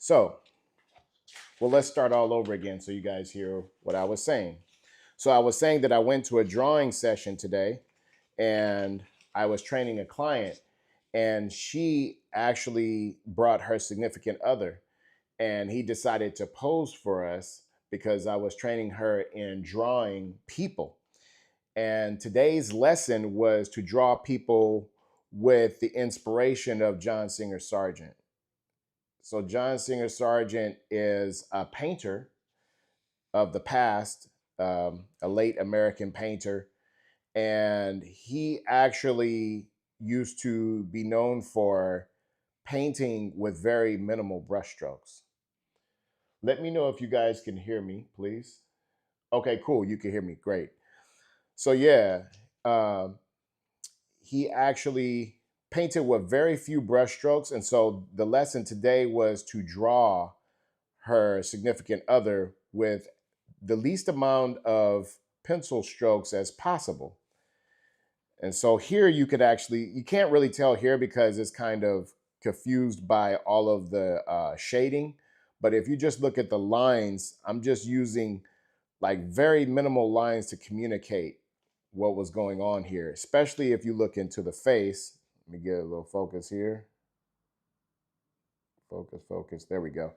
So, well, let's start all over again so you guys hear what I was saying. So, I was saying that I went to a drawing session today and I was training a client, and she actually brought her significant other, and he decided to pose for us because I was training her in drawing people. And today's lesson was to draw people with the inspiration of John Singer Sargent. So, John Singer Sargent is a painter of the past, a late American painter, and he actually used to be known for painting with very minimal brushstrokes. Let me know if you guys can hear me, please. Okay, cool. You can hear me. Great. So, yeah, um, he actually painted with very few brushstrokes. And so the lesson today was to draw her significant other with the least amount of pencil strokes as possible. And so here you could actually, you can't really tell here because it's kind of confused by all of the shading. But if you just look at the lines, I'm just using like very minimal lines to communicate what was going on here, especially if you look into the face. Let me get a little focus here. Focus, focus. There we go.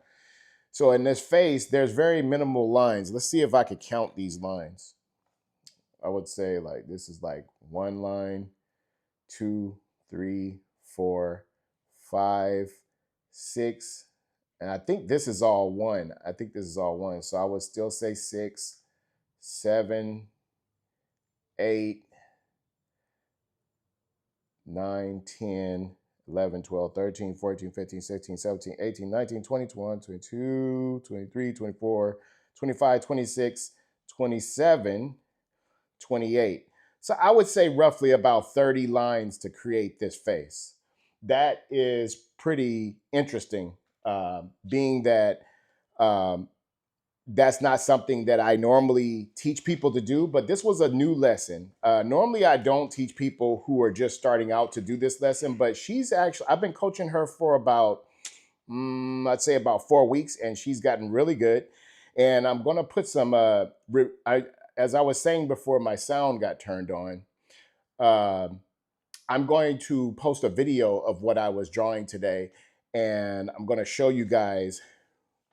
So in this face, there's very minimal lines. Let's see if I could count these lines. I would say like this is like one line, two, three, four, five, six. And I think this is all one. I think this is all one. So I would still say six, seven, eight, 9, 10, 11, 12, 13, 14, 15, 16, 17, 18, 19, 20, 21, 22, 23, 24, 25, 26, 27, 28. So I would say roughly about 30 lines to create this face. That is pretty interesting, being that um, that's not something that I normally teach people to do, but this was a new lesson. Normally, I don't teach people who are just starting out to do this lesson, but she's actually, I've been coaching her for about, I'd say about 4 weeks, and she's gotten really good. And I'm going to put some, as I was saying before my sound got turned on, um I'm going to post a video of what I was drawing today, and I'm going to show you guys,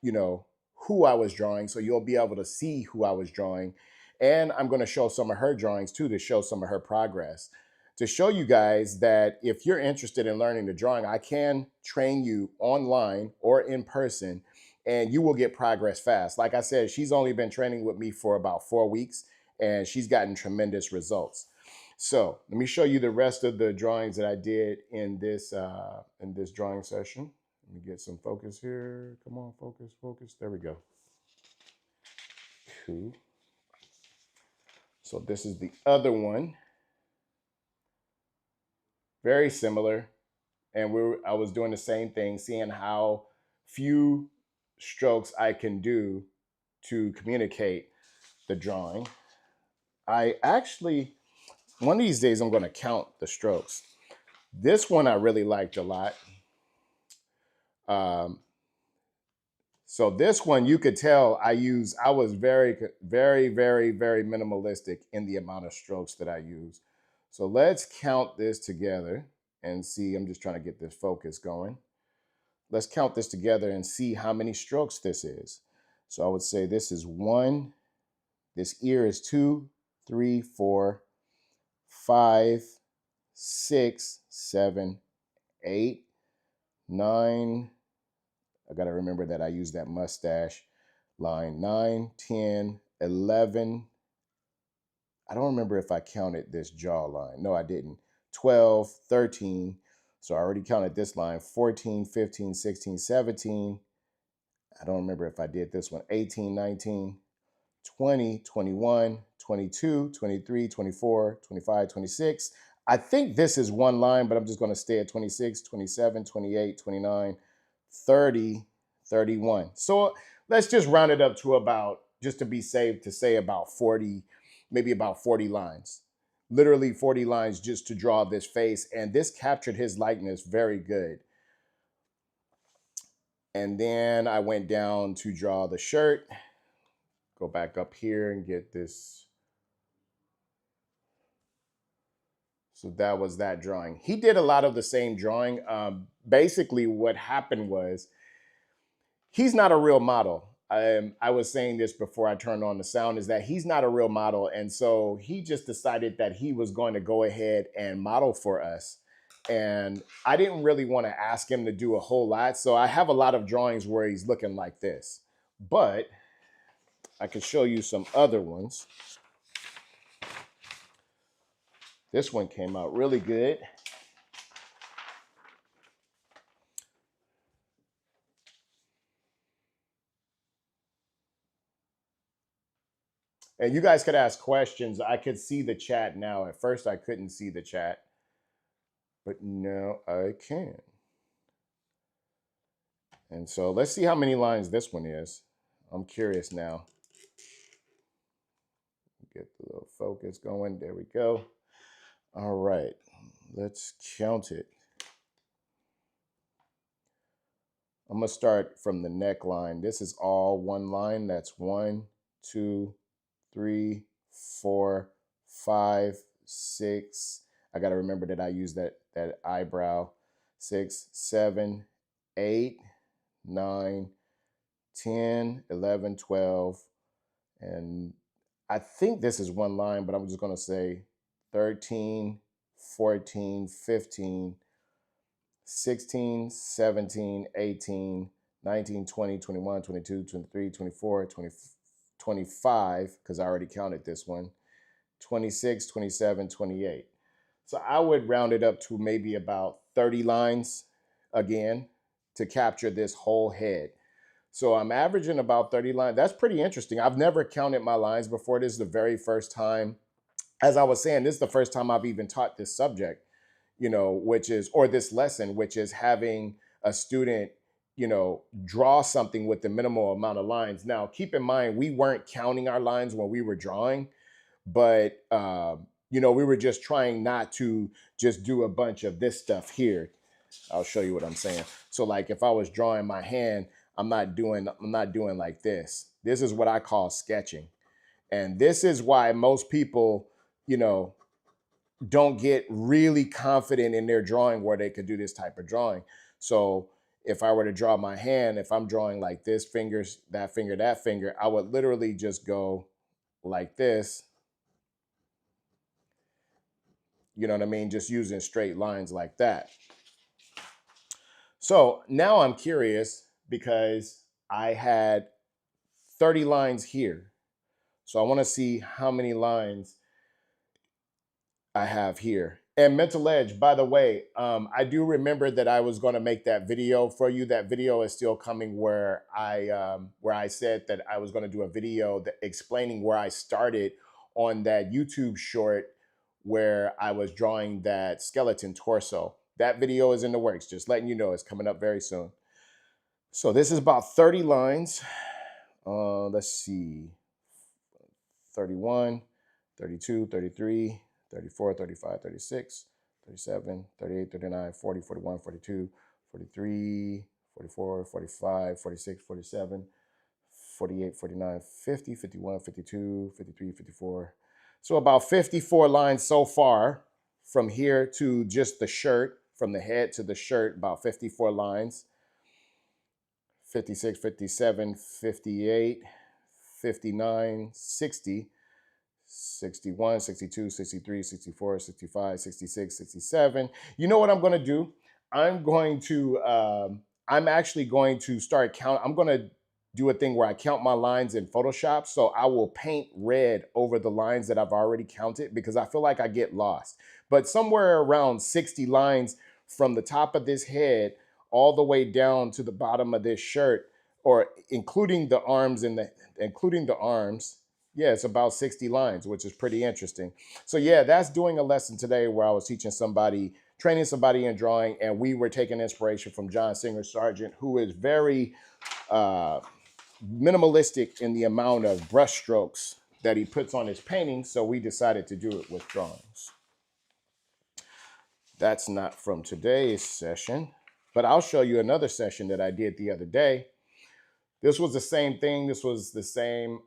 you know, who I was drawing. So you'll be able to see who I was drawing. And I'm going to show some of her drawings too to show some of her progress. To show you guys that if you're interested in learning the drawing, I can train you online or in person, and you will get progress fast. Like I said, she's only been training with me for about 4 weeks, and she's gotten tremendous results. So let me show you the rest of the drawings that I did in this drawing session. Let me get some focus here. Come on, focus, focus. There we go. Cool. So this is the other one. Very similar. And I was doing the same thing, seeing how few strokes I can do to communicate the drawing. I actually, one of these days, I'm going to count the strokes. This one I really liked a lot. Um, So this one, you could tell I was very, very, very, very minimalistic in the amount of strokes that I use. So let's count this together and see. I'm just trying to get this focus going. Let's count this together and see how many strokes this is. So I would say this is one, this ear is two, three, four, five, six, seven, eight, nine. I got to remember that I use that mustache line. 9, 10, 11. I don't remember if I counted this jawline. No, I didn't. 12, 13. So I already counted this line. 14, 15, 16, 17. I don't remember if I did this one. 18, 19, 20, 21, 22, 23, 24, 25, 26. I think this is one line, but I'm just going to stay at 26, 27, 28, 29, 30, 31. So let's just round it up to about, just to be safe, to say about 40, maybe about 40 lines. Literally 40 lines just to draw this face. And this captured his likeness very good. And then I went down to draw the shirt. Go back up here and get this. So that was that drawing. He did a lot of the same drawing. Basically, what happened was he's not a real model. I was saying this before I turned on the sound, is that he's not a real model. And so he just decided that he was going to go ahead and model for us. And I didn't really want to ask him to do a whole lot. So I have a lot of drawings where he's looking like this. But I could show you some other ones. This one came out really good. And you guys could ask questions. I could see the chat now. At first, I couldn't see the chat, but now I can. And so let's see how many lines this one is. I'm curious now. Get the little focus going. There we go. All right, let's count it. I'm gonna start from the neckline. This is all one line. That's 1, 2, 3, 4, 5, 6. I got to remember that I use that eyebrow. 6, 7, 8, 9, 10, 11, 12. And I think this is one line, but I'm just going to say 13, 14, 15, 16, 17, 18, 19, 20, 21, 22, 23, 24, 25, because I already counted this one, 26, 27, 28. So I would round it up to maybe about 30 lines again to capture this whole head. So I'm averaging about 30 lines. That's pretty interesting. I've never counted my lines before. This is the very first time. As I was saying, this is the first time I've even taught this subject, which is, or this lesson, which is having a student, draw something with the minimal amount of lines. Now, keep in mind, we weren't counting our lines when we were drawing, but, we were just trying not to just do a bunch of this stuff here. I'll show you what I'm saying. So like if I was drawing my hand, I'm not doing like this. This is what I call sketching. And this is why most people, don't get really confident in their drawing where they could do this type of drawing. So if I were to draw my hand, if I'm drawing like this, fingers, that finger, I would literally just go like this. You know what I mean? Just using straight lines like that. So now I'm curious because I had 30 lines here. So I want to see how many lines I have here. And Mental Edge, by the way, I do remember that I was going to make that video for you. That video is still coming where I said that I was going to do a video explaining where I started on that YouTube short where I was drawing that skeleton torso. That video is in the works, just letting you know it's coming up very soon. So this is about 30 lines. Let's see, 31, 32, 33, 34, 35, 36, 37, 38, 39, 40, 41, 42, 43, 44, 45, 46, 47, 48, 49, 50, 51, 52, 53, 54. So about 54 lines so far from here to just the shirt, from the head to the shirt, about 54 lines. 56, 57, 58, 59, 60, 61, 62, 63, 64, 65, 66, 67. You know what I'm going to do? I'm actually going to start count. I'm going to do a thing where I count my lines in Photoshop. So I will paint red over the lines that I've already counted because I feel like I get lost. But somewhere around 60 lines from the top of this head all the way down to the bottom of this shirt, or including the arms yeah, it's about 60 lines, which is pretty interesting. So yeah, that's doing a lesson today where I was teaching somebody, training somebody in drawing, and we were taking inspiration from John Singer Sargent, who is very minimalistic in the amount of brush strokes that he puts on his paintings. So we decided to do it with drawings. That's not from today's session. But I'll show you another session that I did the other day. This was the same thing. This was the same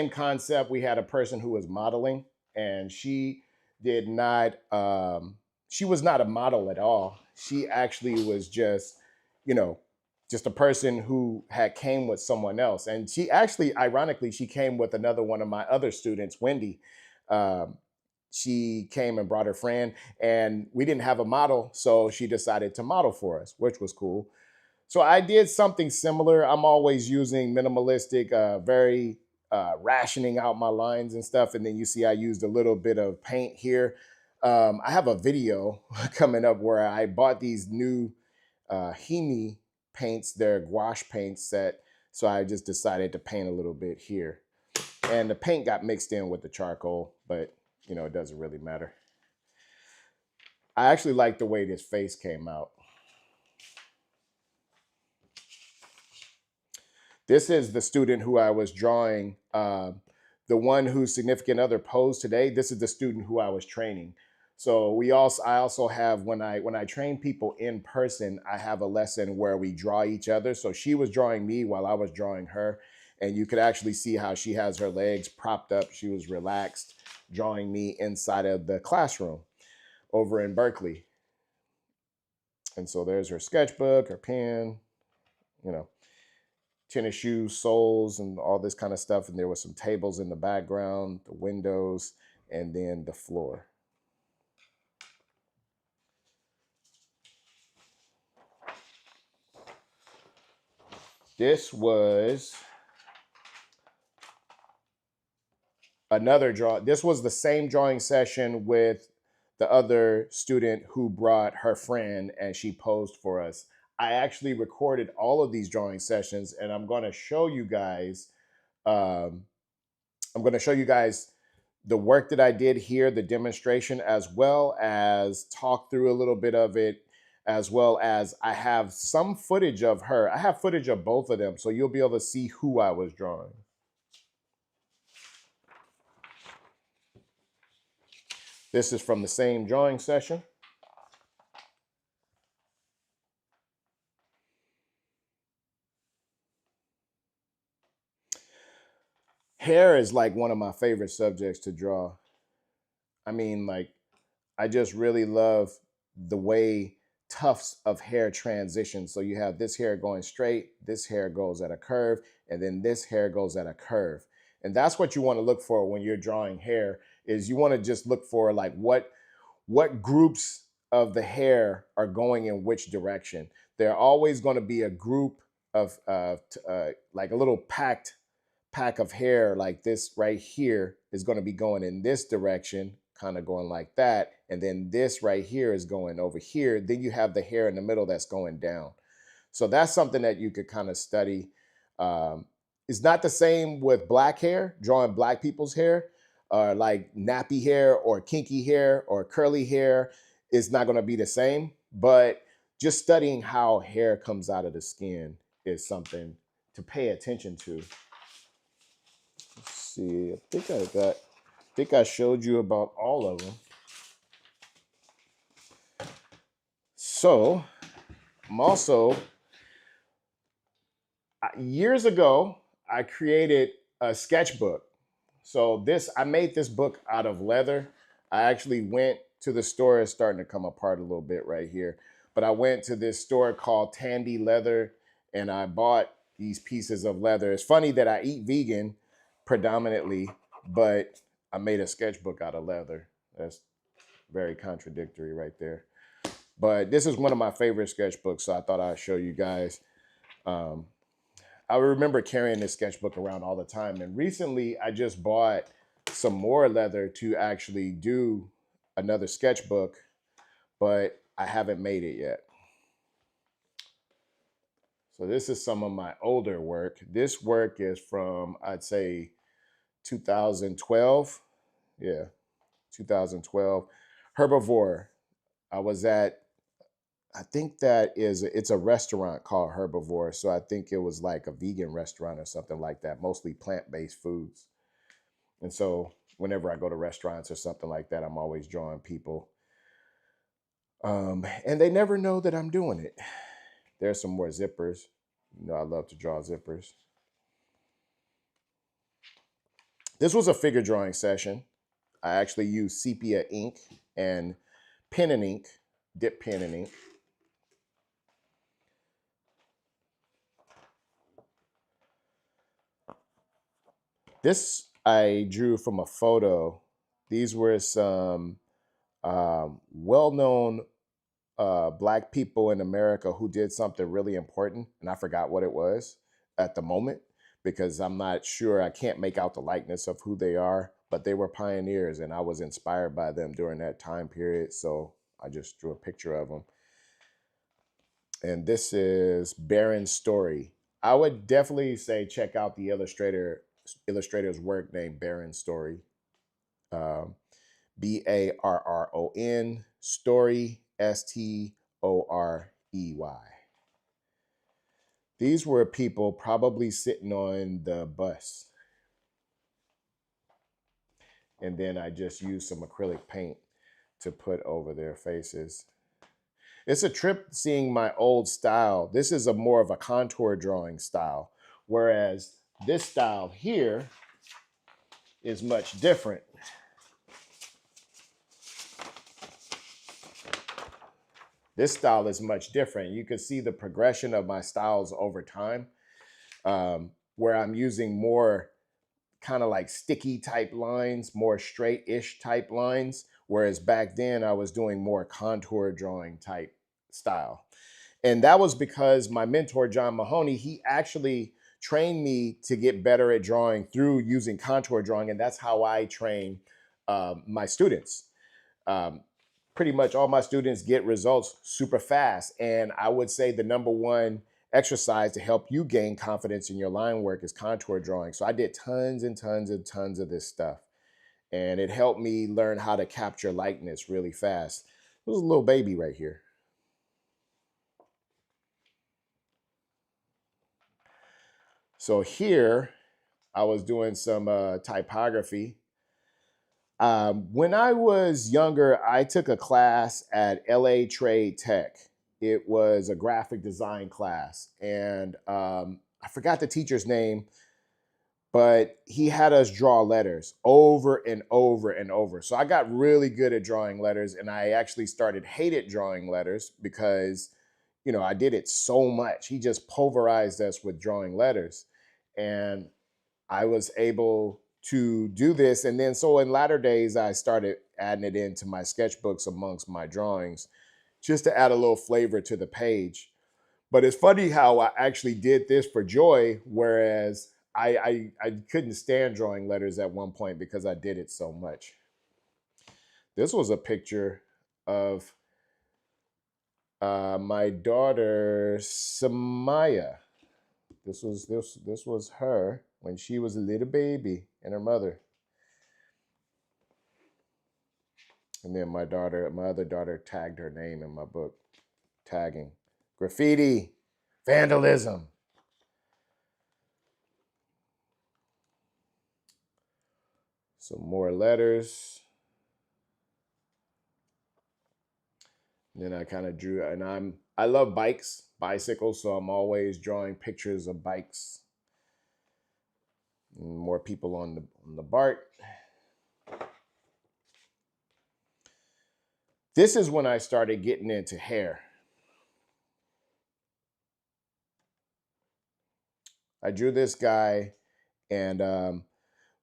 concept. We had a person who was modeling, and did not. She was not a model at all. She actually was just, you know, just a person who had came with someone else, and she actually, ironically, she came with another one of my other students, Wendy. Um, she came and brought her friend, and we didn't have a model, so she decided to model for us, which was cool. So I did something similar. I'm always using minimalistic, very rationing out my lines and stuff. And then you see I used a little bit of paint here. I have a video coming up where I bought these new Hemi paints. They're gouache paint set. So I just decided to paint a little bit here. And the paint got mixed in with the charcoal, but it doesn't really matter. I actually like the way this face came out. This is the student who I was drawing, the one whose significant other posed today. This is the student who I was training. So I also have, when I train people in person, I have a lesson where we draw each other. So she was drawing me while I was drawing her, and you could actually see how she has her legs propped up. She was relaxed, drawing me inside of the classroom over in Berkeley. And so there's her sketchbook, her pen, tennis shoes, soles, and all this kind of stuff. And there were some tables in the background, the windows, and then the floor. This was another draw. This was the same drawing session with the other student who brought her friend, and she posed for us. I actually recorded all of these drawing sessions, and I'm going to show you guys. I'm going to show you guys the work that I did here, the demonstration, as well as talk through a little bit of it, as well as I have some footage of her. I have footage of both of them, so you'll be able to see who I was drawing. This is from the same drawing session. Hair is like one of my favorite subjects to draw. I mean, like, I just really love the way tufts of hair transition. So you have this hair going straight, this hair goes at a curve, and then this hair goes at a curve. And that's what you want to look for when you're drawing hair, is you want to just look for like what groups of the hair are going in which direction. There are always going to be a group of like a little pack of hair, like this right here is going to be going in this direction, kind of going like that, and then this right here is going over here. Then you have the hair in the middle that's going down. So that's something that you could kind of study. It's not the same with black hair, drawing black people's hair, like nappy hair or kinky hair or curly hair is not going to be the same. But just studying how hair comes out of the skin is something to pay attention to. Let's see, I think I showed you about all of them. So I'm also, years ago, I created a sketchbook. So I made this book out of leather. I actually went to the store. It's starting to come apart a little bit right here. But I went to this store called Tandy Leather, and I bought these pieces of leather. It's funny that I eat vegan predominantly, but I made a sketchbook out of leather. That's very contradictory right there. But this is one of my favorite sketchbooks, so I thought I'd show you guys. I remember carrying this sketchbook around all the time. And recently I just bought some more leather to actually do another sketchbook, but I haven't made it yet. So this is some of my older work. This work is from, I'd say, 2012. Yeah, 2012. Herbivore. I think it's a restaurant called Herbivore. So I think it was like a vegan restaurant or something like that, mostly plant-based foods. And so whenever I go to restaurants or something like that, I'm always drawing people. And they never know that I'm doing it. There's some more zippers. You know, I love to draw zippers. This was a figure drawing session. I actually used sepia ink and pen and ink, dip pen and ink. This I drew from a photo. These were some well-known Black people in America who did something really important, and I forgot what it was at the moment because I'm not sure. I can't make out the likeness of who they are, but they were pioneers, and I was inspired by them during that time period. So I just drew a picture of them. And this is Baron's Story. I would definitely say check out the illustrator's work named Baron Story. Barron Story, Storey. These were people probably sitting on the bus. And then I just used some acrylic paint to put over their faces. It's a trip seeing my old style. This is a more of a contour drawing style, whereas this style here is much different. This style is much different. You can see the progression of my styles over time, where I'm using more kind of like sticky type lines, more straight-ish type lines, whereas back then I was doing more contour drawing type style. And that was because my mentor, John Mahoney, he actually trained me to get better at drawing through using contour drawing, and that's how I train my students. Pretty much all my students get results super fast. And I would say the number one exercise to help you gain confidence in your line work is contour drawing. So I did tons and tons and tons of this stuff. And it helped me learn how to capture likeness really fast. There's a little baby right here. So here I was doing some typography. When I was younger, I took a class at LA Trade Tech. It was a graphic design class, and I forgot the teacher's name, but he had us draw letters over and over and over. So I got really good at drawing letters, and I actually hated drawing letters because, you know, I did it so much. He just pulverized us with drawing letters, and I was able to do this. And then so in latter days, I started adding it into my sketchbooks amongst my drawings just to add a little flavor to the page. But it's funny how I actually did this for joy, whereas I couldn't stand drawing letters at one point because I did it so much. This was a picture of my daughter, Samaya. This was her when she was a little baby and her mother. And then my other daughter tagged her name in my book. Tagging. Graffiti. Vandalism. Some more letters. And then I kind of drew, and I love bicycles, so I'm always drawing pictures of bikes. And more people on the BART. This is when I started getting into hair. I drew this guy and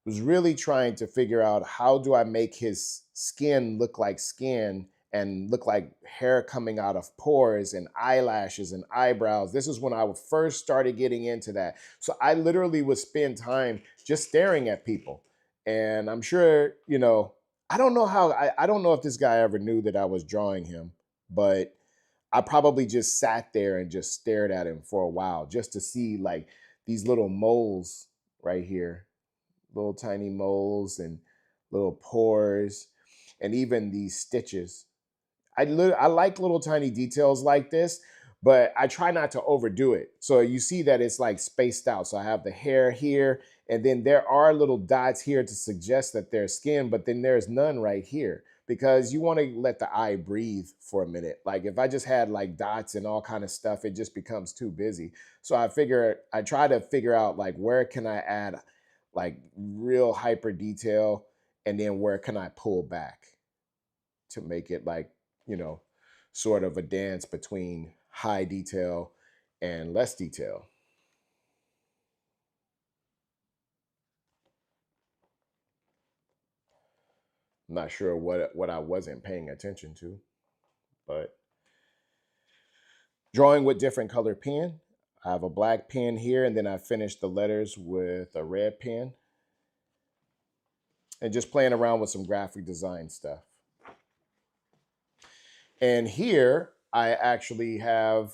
was really trying to figure out how do I make his skin look like skin and look like hair coming out of pores and eyelashes and eyebrows. This is when I first started getting into that. So I literally would spend time just staring at people. And I'm sure, you know, I don't know if this guy ever knew that I was drawing him, but I probably just sat there and just stared at him for a while just to see like these little moles right here, little tiny moles and little pores, and even these stitches. I like little tiny details like this, but I try not to overdo it. So you see that it's like spaced out. So I have the hair here, and then there are little dots here to suggest that there's skin, but then there's none right here because you want to let the eye breathe for a minute. Like if I just had like dots and all kind of stuff, it just becomes too busy. So I try to figure out like where can I add like real hyper detail, and then where can I pull back to make it like, you know, sort of a dance between high detail and less detail. I'm not sure what I wasn't paying attention to, but drawing with different color pen. I have a black pen here, and then I finished the letters with a red pen, and just playing around with some graphic design stuff. And here I actually have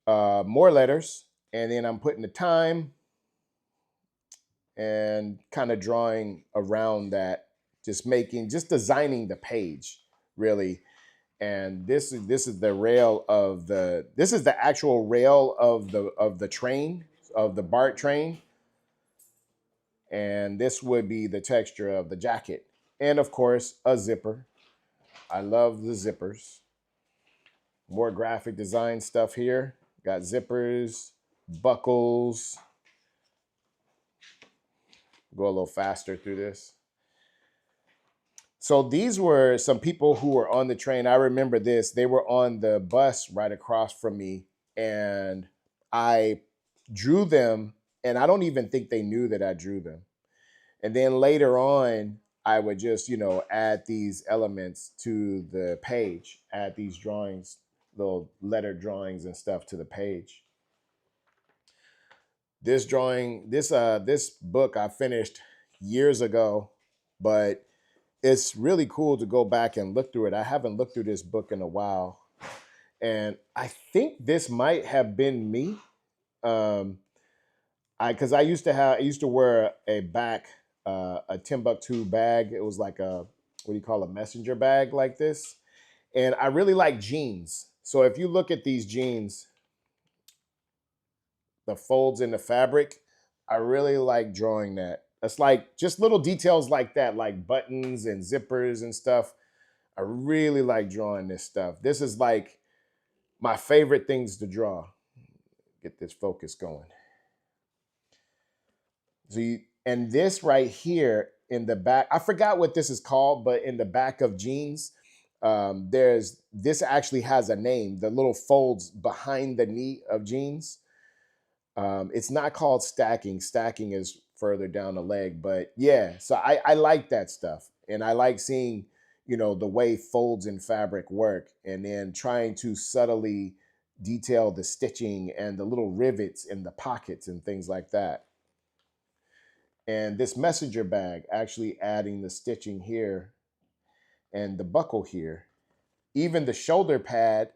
more letters, and then I'm putting the time and kind of drawing around that, just designing the page really. And this is the rail of the this is the actual rail of the train, of the BART train, and this would be the texture of the jacket, and of course a zipper. I love the zippers. More graphic design stuff here. Got zippers, buckles. Go a little faster through this. So these were some people who were on the train. I remember this. They were on the bus right across from me, and I drew them, and I don't even think they knew that I drew them. And then later on, I would just, add these elements to the page, add these drawings, little letter drawings and stuff to the page. This book I finished years ago, but it's really cool to go back and look through it. I haven't looked through this book in a while, and I think this might have been me. Um, because I used to wear a Timbuktu bag. It was like what do you call a messenger bag like this, and I really like jeans. So if you look at these jeans, the folds in the fabric, I really like drawing that. It's like just little details like that, like buttons and zippers and stuff. I really like drawing this stuff. This is like my favorite things to draw. Get this focus going. And this right here in the back, I forgot what this is called, but in the back of jeans, this actually has a name, the little folds behind the knee of jeans. It's not called stacking. Stacking is further down the leg, but yeah, so I like that stuff. And I like seeing, the way folds in fabric work, and then trying to subtly detail the stitching and the little rivets in the pockets and things like that. And this messenger bag, actually adding the stitching here and the buckle here, even the shoulder pad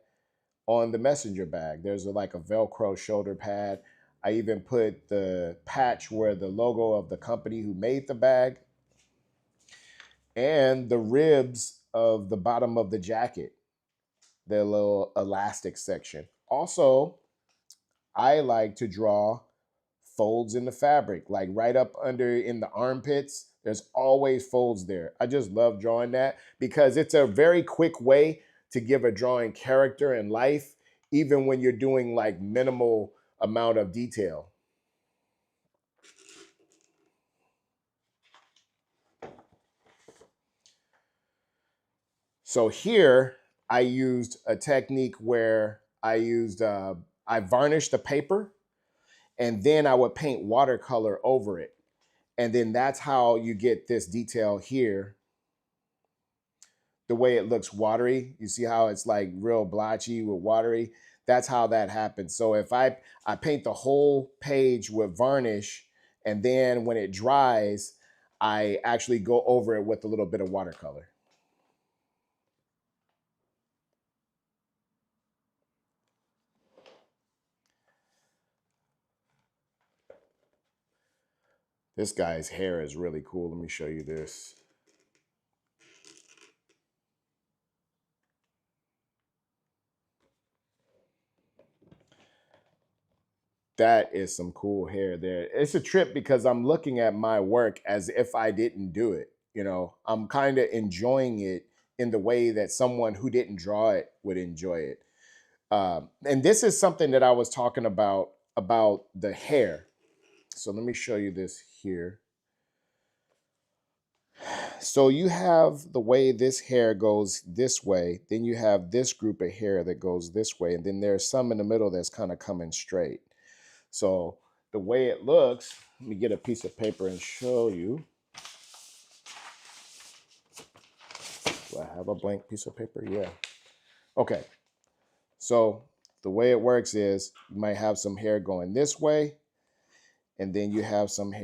on the messenger bag. There's like a Velcro shoulder pad. I even put the patch where the logo of the company who made the bag, and the ribs of the bottom of the jacket, the little elastic section. Also, I like to draw folds in the fabric, like right up under in the armpits. There's always folds there. I just love drawing that because it's a very quick way to give a drawing character and life, even when you're doing like minimal amount of detail. So here I used a technique where I varnished the paper, and then I would paint watercolor over it. And then that's how you get this detail here. The way it looks watery, you see how it's like real blotchy with watery. That's how that happens. So if I paint the whole page with varnish, and then when it dries, I actually go over it with a little bit of watercolor. This guy's hair is really cool. Let me show you this. That is some cool hair there. It's a trip because I'm looking at my work as if I didn't do it. You know, I'm kind of enjoying it in the way that someone who didn't draw it would enjoy it. And this is something that I was talking about the hair. So let me show you this here. So you have the way this hair goes this way, then you have this group of hair that goes this way, and then there's some in the middle that's kind of coming straight. So the way it looks, let me get a piece of paper and show you. Do I have a blank piece of paper? Yeah. Okay. So the way it works is you might have some hair going this way, and then you have some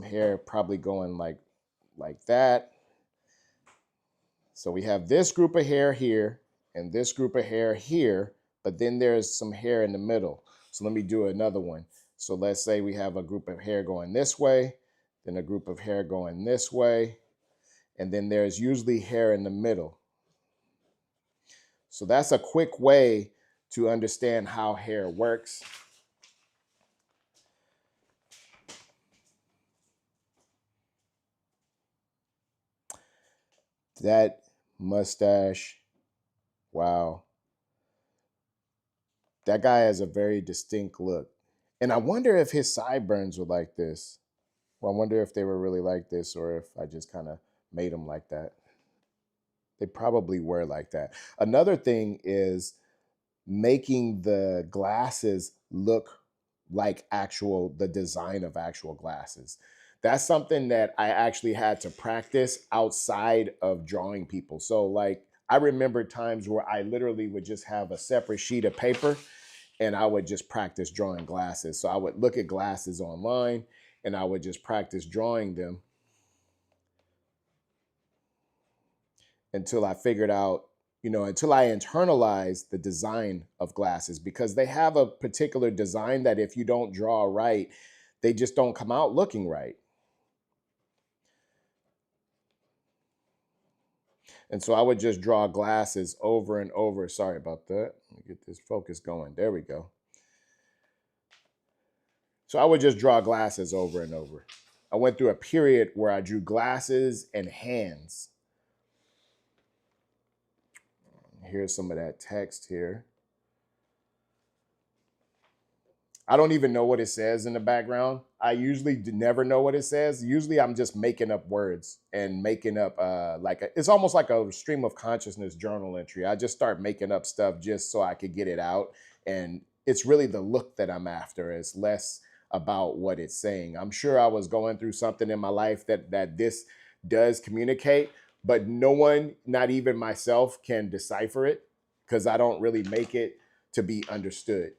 hair probably going like that. So we have this group of hair here and this group of hair here, but then there's some hair in the middle. So let me do another one. So let's say we have a group of hair going this way, then a group of hair going this way, and then there's usually hair in the middle. So that's a quick way to understand how hair works. That mustache, wow. That guy has a very distinct look. And I wonder if his sideburns were like this. Well, I wonder if they were really like this or if I just kind of made them like that. They probably were like that. Another thing is making the glasses look like the design of actual glasses. That's something that I actually had to practice outside of drawing people. So like I remember times where I literally would just have a separate sheet of paper and I would just practice drawing glasses. So I would look at glasses online and I would just practice drawing them until I figured out, until I internalized the design of glasses, because they have a particular design that if you don't draw right, they just don't come out looking right. And so I would just draw glasses over and over. Sorry about that. Let me get this focus going. There we go. So I would just draw glasses over and over. I went through a period where I drew glasses and hands. Here's some of that text here. I don't even know what it says in the background. I usually never know what it says. Usually I'm just making up words and making up it's almost like a stream of consciousness journal entry. I just start making up stuff just so I could get it out. And it's really the look that I'm after. It's less about what it's saying. I'm sure I was going through something in my life that this does communicate, but no one, not even myself, can decipher it because I don't really make it to be understood.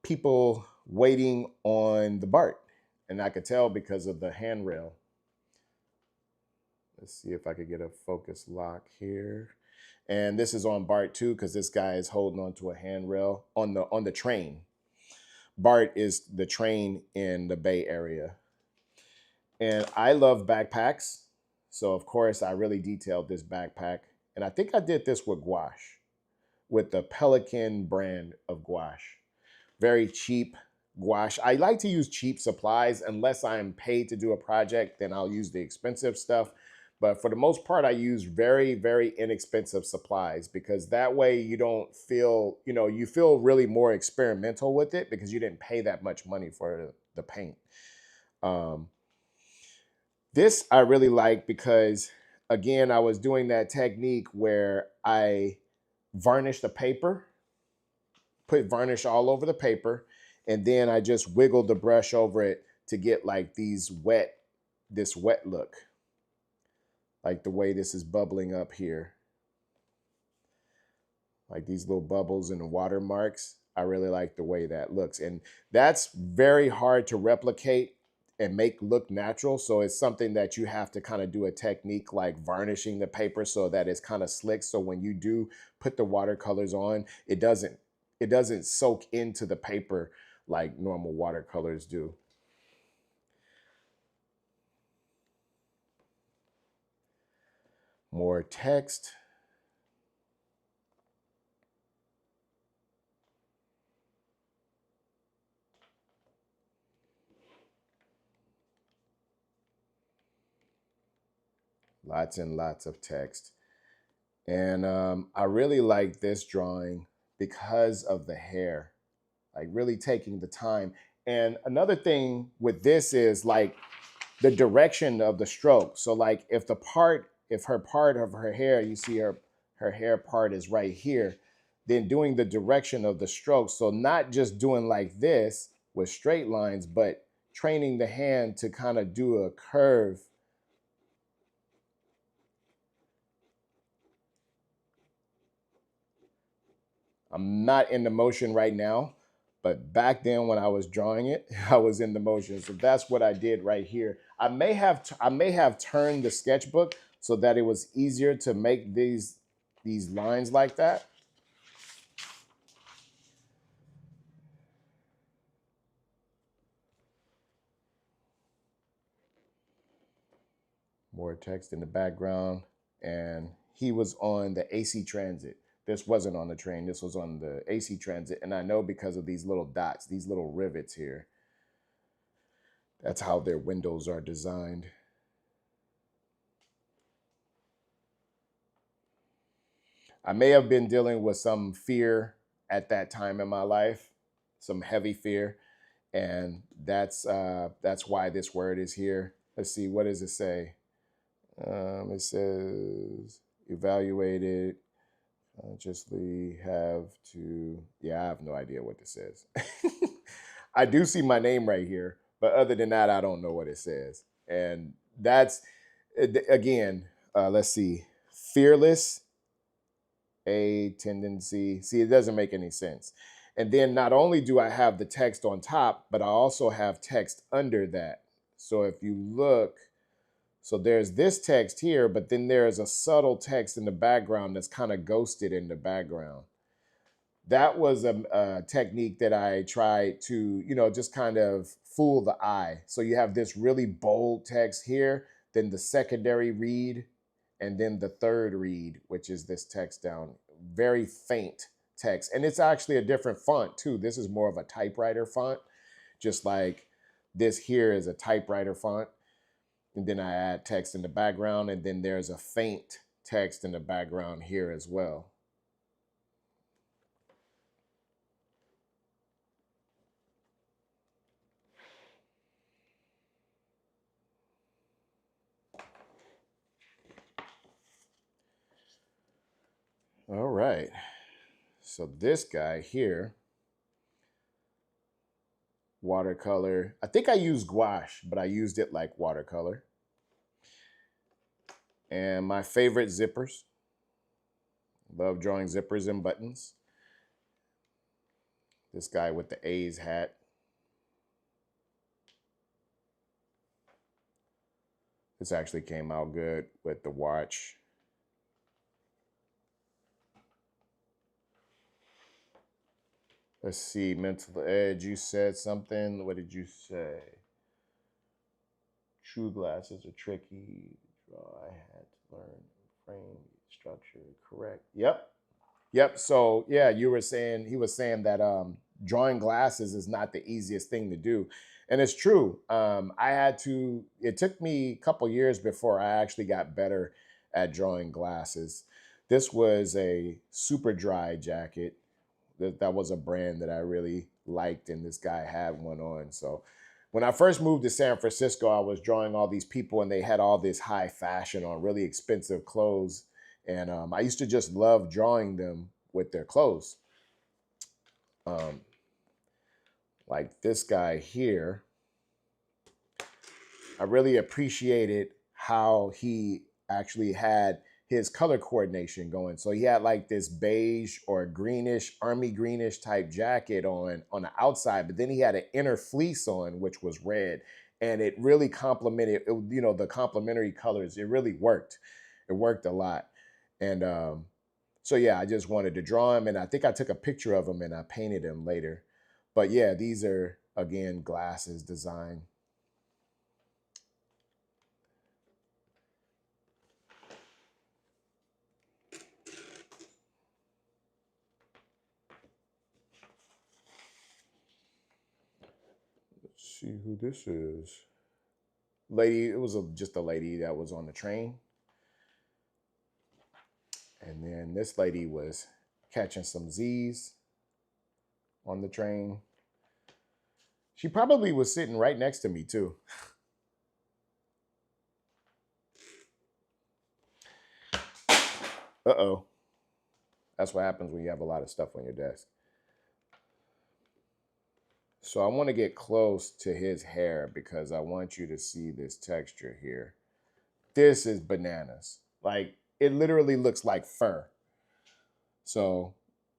People waiting on the BART, and I could tell because of the handrail. Let's see if I could get a focus lock here. And this is on BART 2 because this guy is holding onto a handrail on the train. BART is the train in the Bay Area. And I love backpacks. So of course I really detailed this backpack. And I think I did this with gouache, with the Pelican brand of gouache. Very cheap gouache. I like to use cheap supplies unless I'm paid to do a project, then I'll use the expensive stuff. But for the most part, I use very, very inexpensive supplies because that way you don't feel, you feel really more experimental with it because you didn't pay that much money for the paint. This I really like because, again, I was doing that technique where I varnish the paper, put varnish all over the paper, and then I just wiggled the brush over it to get like this wet look, like the way this is bubbling up here, like these little bubbles and watermarks. I really like the way that looks, and that's very hard to replicate and make look natural. So it's something that you have to kind of do a technique like varnishing the paper so that it's kind of slick. So when you do put the watercolors on, it doesn't soak into the paper like normal watercolors do. More text. Lots and lots of text. And I really like this drawing because of the hair, like really taking the time. And another thing with this is like the direction of the stroke. So like if her part of her hair, you see her hair part is right here, then doing the direction of the stroke. So not just doing like this with straight lines, but training the hand to kind of do a curve. I'm not in the motion right now, but back then when I was drawing it, I was in the motion. So that's what I did right here. I may have turned the sketchbook so that it was easier to make these lines like that. More text in the background, and he was on the AC Transit. This wasn't on the train, this was on the AC Transit, and I know because of these little dots, these little rivets here. That's how their windows are designed. I may have been dealing with some fear at that time in my life, some heavy fear, and that's why this word is here. Let's see, what does it say? It says evaluated, consciously have to. Yeah, I have no idea what this says. I do see my name right here, but other than that, I don't know what it says. And that's again, let's see, fearless, a tendency. See, it doesn't make any sense. And then not only do I have the text on top, but I also have text under that. So if you look, so there's this text here, but then there's a subtle text in the background that's kind of ghosted in the background. That was a technique that I tried to, just kind of fool the eye. So you have this really bold text here, then the secondary read, and then the third read, which is this text down. Very faint text. And it's actually a different font too. This is more of a typewriter font, just like this here is a typewriter font. And then I add text in the background, and then there's a faint text in the background here as well. All right. So this guy here, watercolor. I think I used gouache, but I used it like watercolor. And my favorite zippers. Love drawing zippers and buttons. This guy with the A's hat. This actually came out good with the watch. Let's see, mental edge. You said something. What did you say? True glasses are tricky to draw. I had to learn frame structure correct. Yep. So yeah, he was saying that drawing glasses is not the easiest thing to do. And it's true. It took me a couple years before I actually got better at drawing glasses. This was a super dry jacket. That was a brand that I really liked, and this guy had one on. So when I first moved to San Francisco, I was drawing all these people, and they had all this high fashion on really expensive clothes. And I used to just love drawing them with their clothes. Like this guy here, I really appreciated how he actually had his color coordination going. So he had like this beige or greenish, army greenish type jacket on the outside, but then he had an inner fleece on, which was red. And it really complemented, the complementary colors. It really worked. It worked a lot. And so yeah, I just wanted to draw him, and I think I took a picture of him and I painted him later. But yeah, these are, again, glasses design. Let's see who this is. Lady, it was just a lady that was on the train. And then this lady was catching some Z's on the train. She probably was sitting right next to me too. Uh-oh. That's what happens when you have a lot of stuff on your desk. So I want to get close to his hair because I want you to see this texture here. This is bananas. Like, it literally looks like fur. So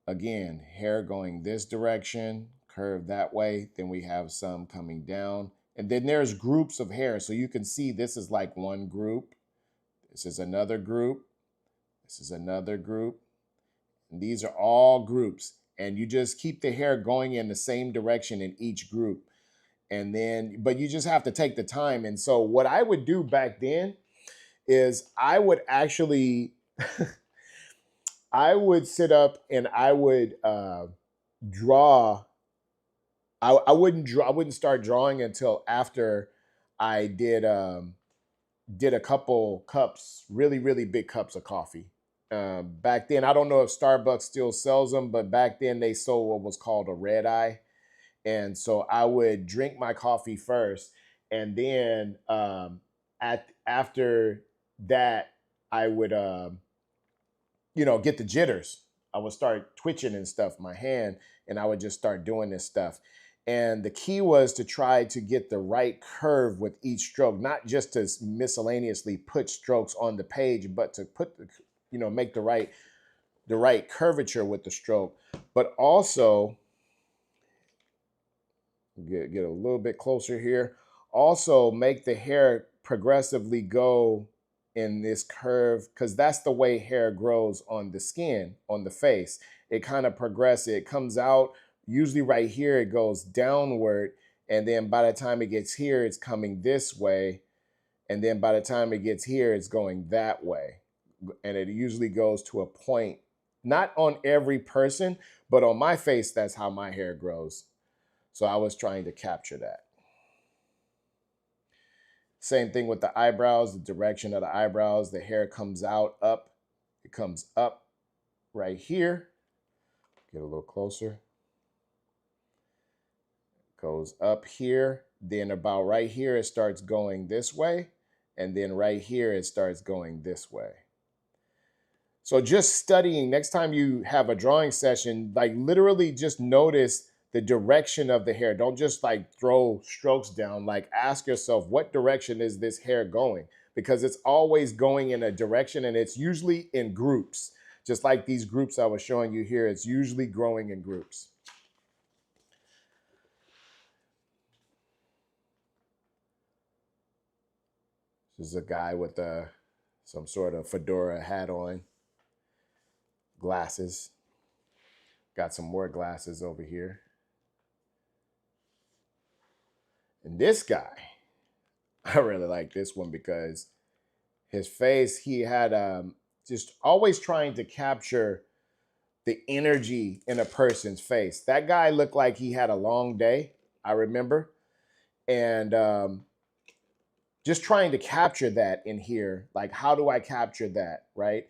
again, hair going this direction, curve that way. Then we have some coming down. And then there's groups of hair. So you can see this is like one group. This is another group. This is another group. And these are all groups. And you just keep the hair going in the same direction in each group. And then, but you just have to take the time. And so what I would do back then is I would actually, I would sit up and I would draw. I wouldn't start drawing until after I did a couple cups, really, really big cups of coffee. Back then, I don't know if Starbucks still sells them, but back then they sold what was called a red eye. And so I would drink my coffee first, and then after that, I would get the jitters. I would start twitching and stuff, my hand, and I would just start doing this stuff. And the key was to try to get the right curve with each stroke, not just to miscellaneously put strokes on the page, but to put make the right curvature with the stroke, but also get a little bit closer here. Also make the hair progressively go in this curve, because that's the way hair grows on the skin, on the face. It kind of progresses. It comes out usually right here. It goes downward, and then by the time it gets here, it's coming this way, and then by the time it gets here, it's going that way. And it usually goes to a point, not on every person, but on my face, that's how my hair grows. So I was trying to capture that. Same thing with the eyebrows, the direction of the eyebrows. The hair comes out, up. It comes up right here. Get a little closer. Goes up here. Then about right here, it starts going this way. And then right here, it starts going this way. So just studying, next time you have a drawing session, like literally just notice the direction of the hair. Don't just like throw strokes down. Like ask yourself, what direction is this hair going? Because it's always going in a direction, and it's usually in groups. Just like these groups I was showing you here, it's usually growing in groups. This is a guy with some sort of fedora hat on. Glasses. Got some more glasses over here. And this guy, I really like this one because his face, he had just always trying to capture the energy in a person's face. That guy looked like he had a long day, I remember. And just trying to capture that in here. Like, how do I capture that, right?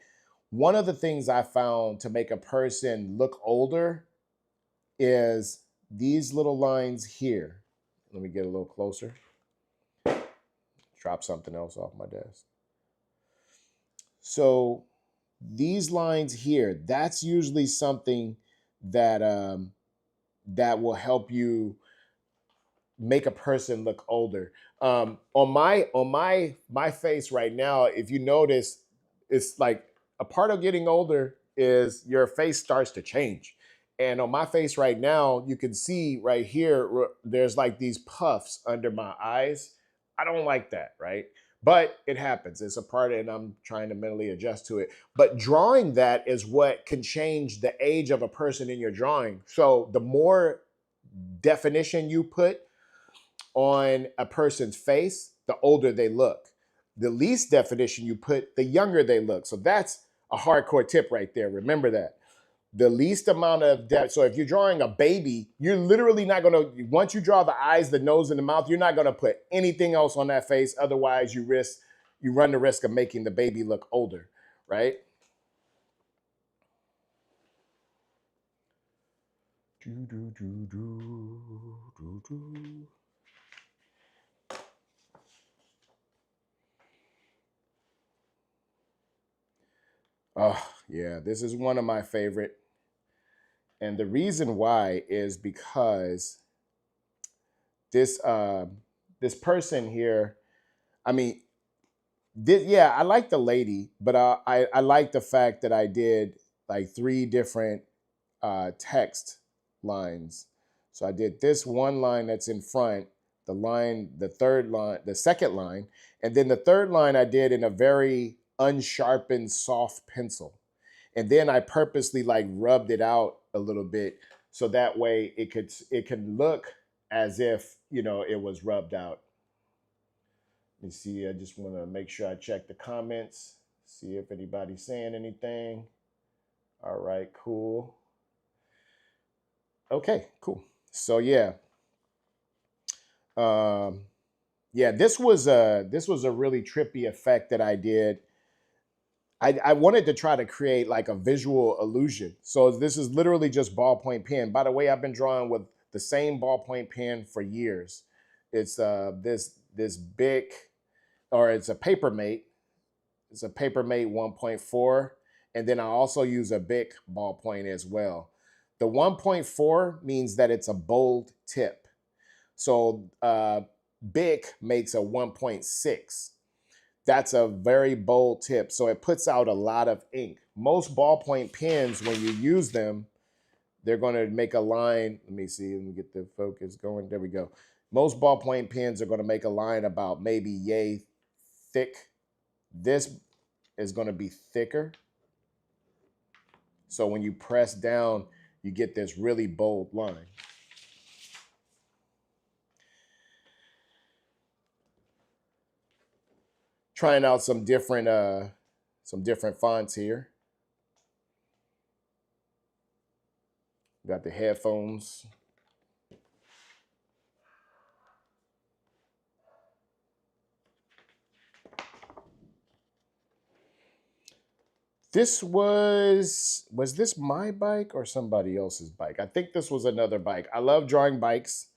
One of the things I found to make a person look older is these little lines here. Let me get a little closer. Drop something else off my desk. So these lines here, that's usually something that that will help you make a person look older. On my face right now, if you notice, it's like a part of getting older is your face starts to change. And on my face right now, you can see right here, there's like these puffs under my eyes. I don't like that, right? But it happens. It's a part of it, and I'm trying to mentally adjust to it. But drawing that is what can change the age of a person in your drawing. So the more definition you put on a person's face, the older they look. The least definition you put, the younger they look. So that's a hardcore tip right there. Remember that. The least amount of depth. So if you're drawing a baby, you're literally not going to, once you draw the eyes, the nose, and the mouth, you're not going to put anything else on that face. Otherwise, you run the risk of making the baby look older, right? Do, do, do, do, do, do. Oh, yeah, this is one of my favorite. And the reason why is because this this person here, I mean, yeah, I like the lady, but I like the fact that I did like three different text lines. So I did this one line that's in front, the line, the third line, the second line, and then the third line I did in a very unsharpened soft pencil. And then I purposely like rubbed it out a little bit so that way it could look as if, you know, it was rubbed out. Let me see, I just want to make sure I check the comments, see if anybody's saying anything. All right, cool. Okay, cool. So yeah, um, yeah, this was a really trippy effect that I did. I wanted to try to create like a visual illusion. So this is literally just ballpoint pen. By the way, I've been drawing with the same ballpoint pen for years. It's this big, or it's a Papermate. It's a Papermate 1.4, and then I also use a Bic ballpoint as well. The 1.4 means that it's a bold tip. So Bic makes a 1.6. That's a very bold tip. So it puts out a lot of ink. Most ballpoint pens, when you use them, they're going to make a line. Let me see. Let me get the focus going. There we go. Most ballpoint pens are going to make a line about maybe yay thick. This is going to be thicker. So when you press down, you get this really bold line. Trying out some different fonts here. Got the headphones. This was this my bike or somebody else's bike? I think this was another bike. I love drawing bikes,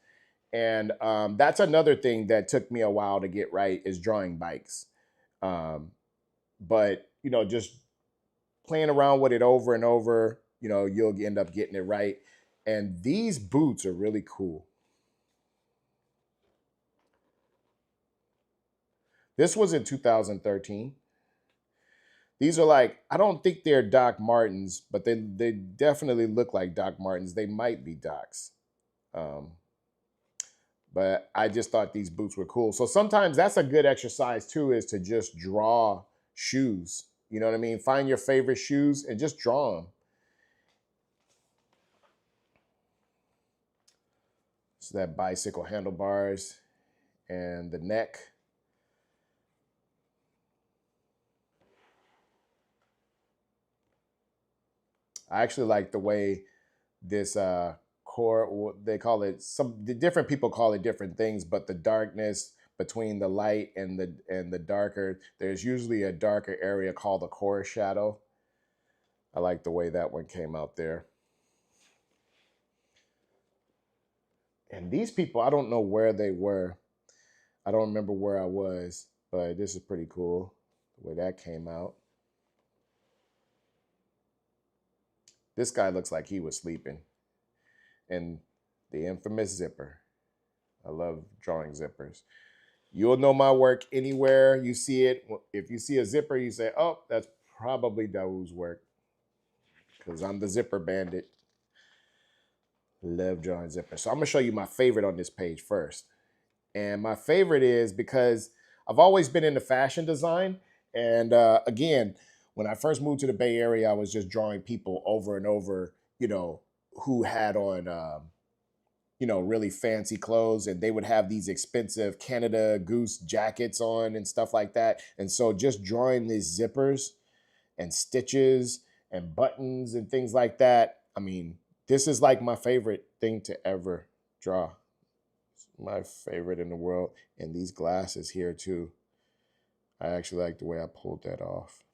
and that's another thing that took me a while to get right is drawing bikes. Um, but you know, just playing around with it over and over, you know, you'll end up getting it right. And these boots are really cool. This was in 2013. These are like, I don't think they're Doc Martens, but they definitely look like Doc Martens. They might be Docs. Um, but I just thought these boots were cool. So sometimes that's a good exercise too, is to just draw shoes. You know what I mean? Find your favorite shoes and just draw them. So that bicycle handlebars and the neck. I actually like the way this core, they call it, the different people call it different things, but the darkness between the light and the darker, there's usually a darker area called the core shadow. I like the way that one came out there. And these people, I don't know where they were. I don't remember where I was, but this is pretty cool the way that came out. This guy looks like he was sleeping. And the infamous zipper. I love drawing zippers. You'll know my work anywhere you see it. If you see a zipper, you say, oh, that's probably Dawood's work, because I'm the zipper bandit. Love drawing zippers. So I'm going to show you my favorite on this page first. And my favorite is because I've always been into fashion design. And again, when I first moved to the Bay Area, I was just drawing people over and over, you know, who had on, you know, really fancy clothes, and they would have these expensive Canada Goose jackets on and stuff like that. And so just drawing these zippers and stitches and buttons and things like that, I mean, this is like my favorite thing to ever draw. It's my favorite in the world. And these glasses here too. I actually like the way I pulled that off.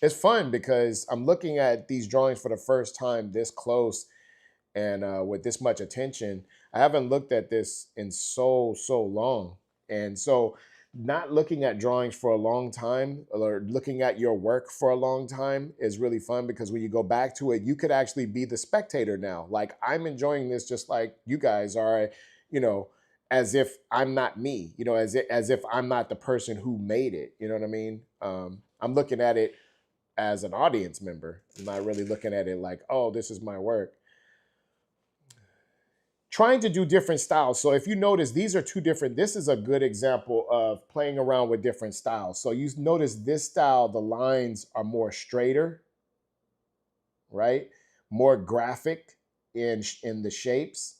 It's fun because I'm looking at these drawings for the first time this close, And with this much attention, I haven't looked at this in so long. And so not looking at drawings for a long time or looking at your work for a long time is really fun, because when you go back to it, you could actually be the spectator now. Like, I'm enjoying this just like you guys are, you know, as if I'm not me, as if I'm not the person who made it. You know what I mean? I'm looking at it as an audience member. I'm not really looking at it like, oh, this is my work. Trying to do different styles. So if you notice, these are two different, this is a good example of playing around with different styles. So you notice this style, the lines are more straighter, right? More graphic in the shapes.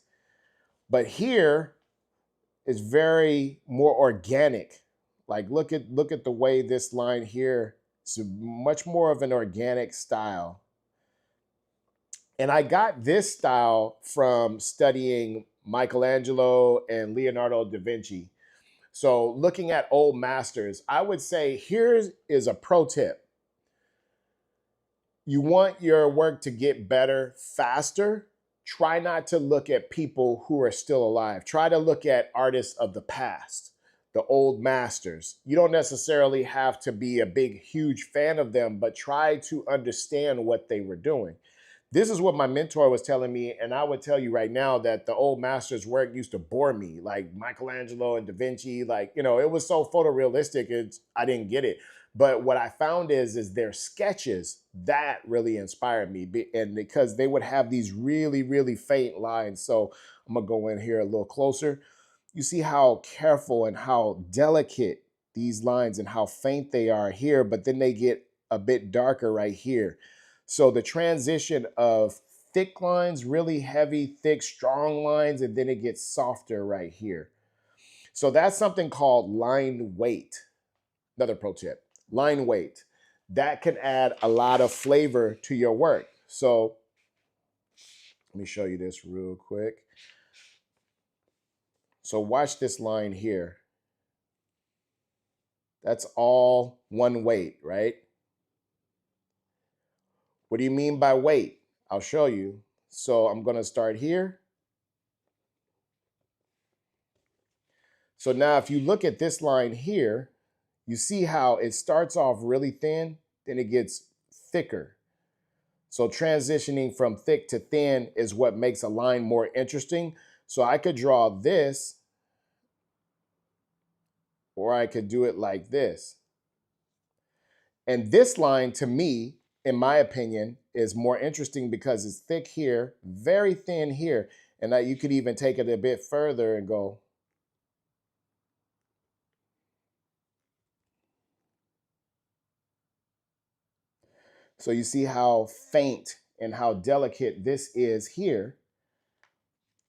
But here is very more organic. Like, look at the way this line here, it's much more of an organic style. And I got this style from studying Michelangelo and Leonardo da Vinci. So looking at old masters, I would say here is a pro tip. You want your work to get better faster. Try not to look at people who are still alive. Try to look at artists of the past, the old masters. You don't necessarily have to be a big, huge fan of them, but try to understand what they were doing. This is what my mentor was telling me, and I would tell you right now that the old masters' work used to bore me, like Michelangelo and Da Vinci. Like, it was so photorealistic, I didn't get it. But what I found is their sketches that really inspired me, and because they would have these really, really faint lines. So I'm gonna go in here a little closer. You see how careful and how delicate these lines and how faint they are here, but then they get a bit darker right here. So the transition of thick lines, really heavy, thick, strong lines, and then it gets softer right here. So that's something called line weight. Another pro tip, line weight. That can add a lot of flavor to your work. So let me show you this real quick. So watch this line here. That's all one weight, right? What do you mean by weight? I'll show you. So I'm going to start here. So now if you look at this line here, you see how it starts off really thin, then it gets thicker. So transitioning from thick to thin is what makes a line more interesting. So I could draw this, or I could do it like this. And this line, to me, in my opinion, is more interesting because it's thick here, very thin here. And you could even take it a bit further and go. So you see how faint and how delicate this is here,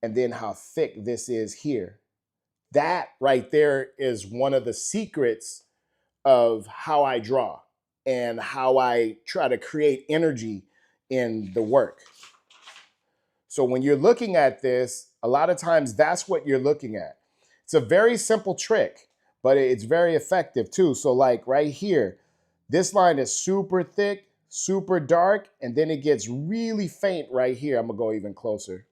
and then how thick this is here. That right there is one of the secrets of how I draw and how I try to create energy in the work. So when you're looking at this, a lot of times that's what you're looking at. It's a very simple trick, but it's very effective too. So like right here, this line is super thick, super dark, and then it gets really faint right here. I'm gonna go even closer.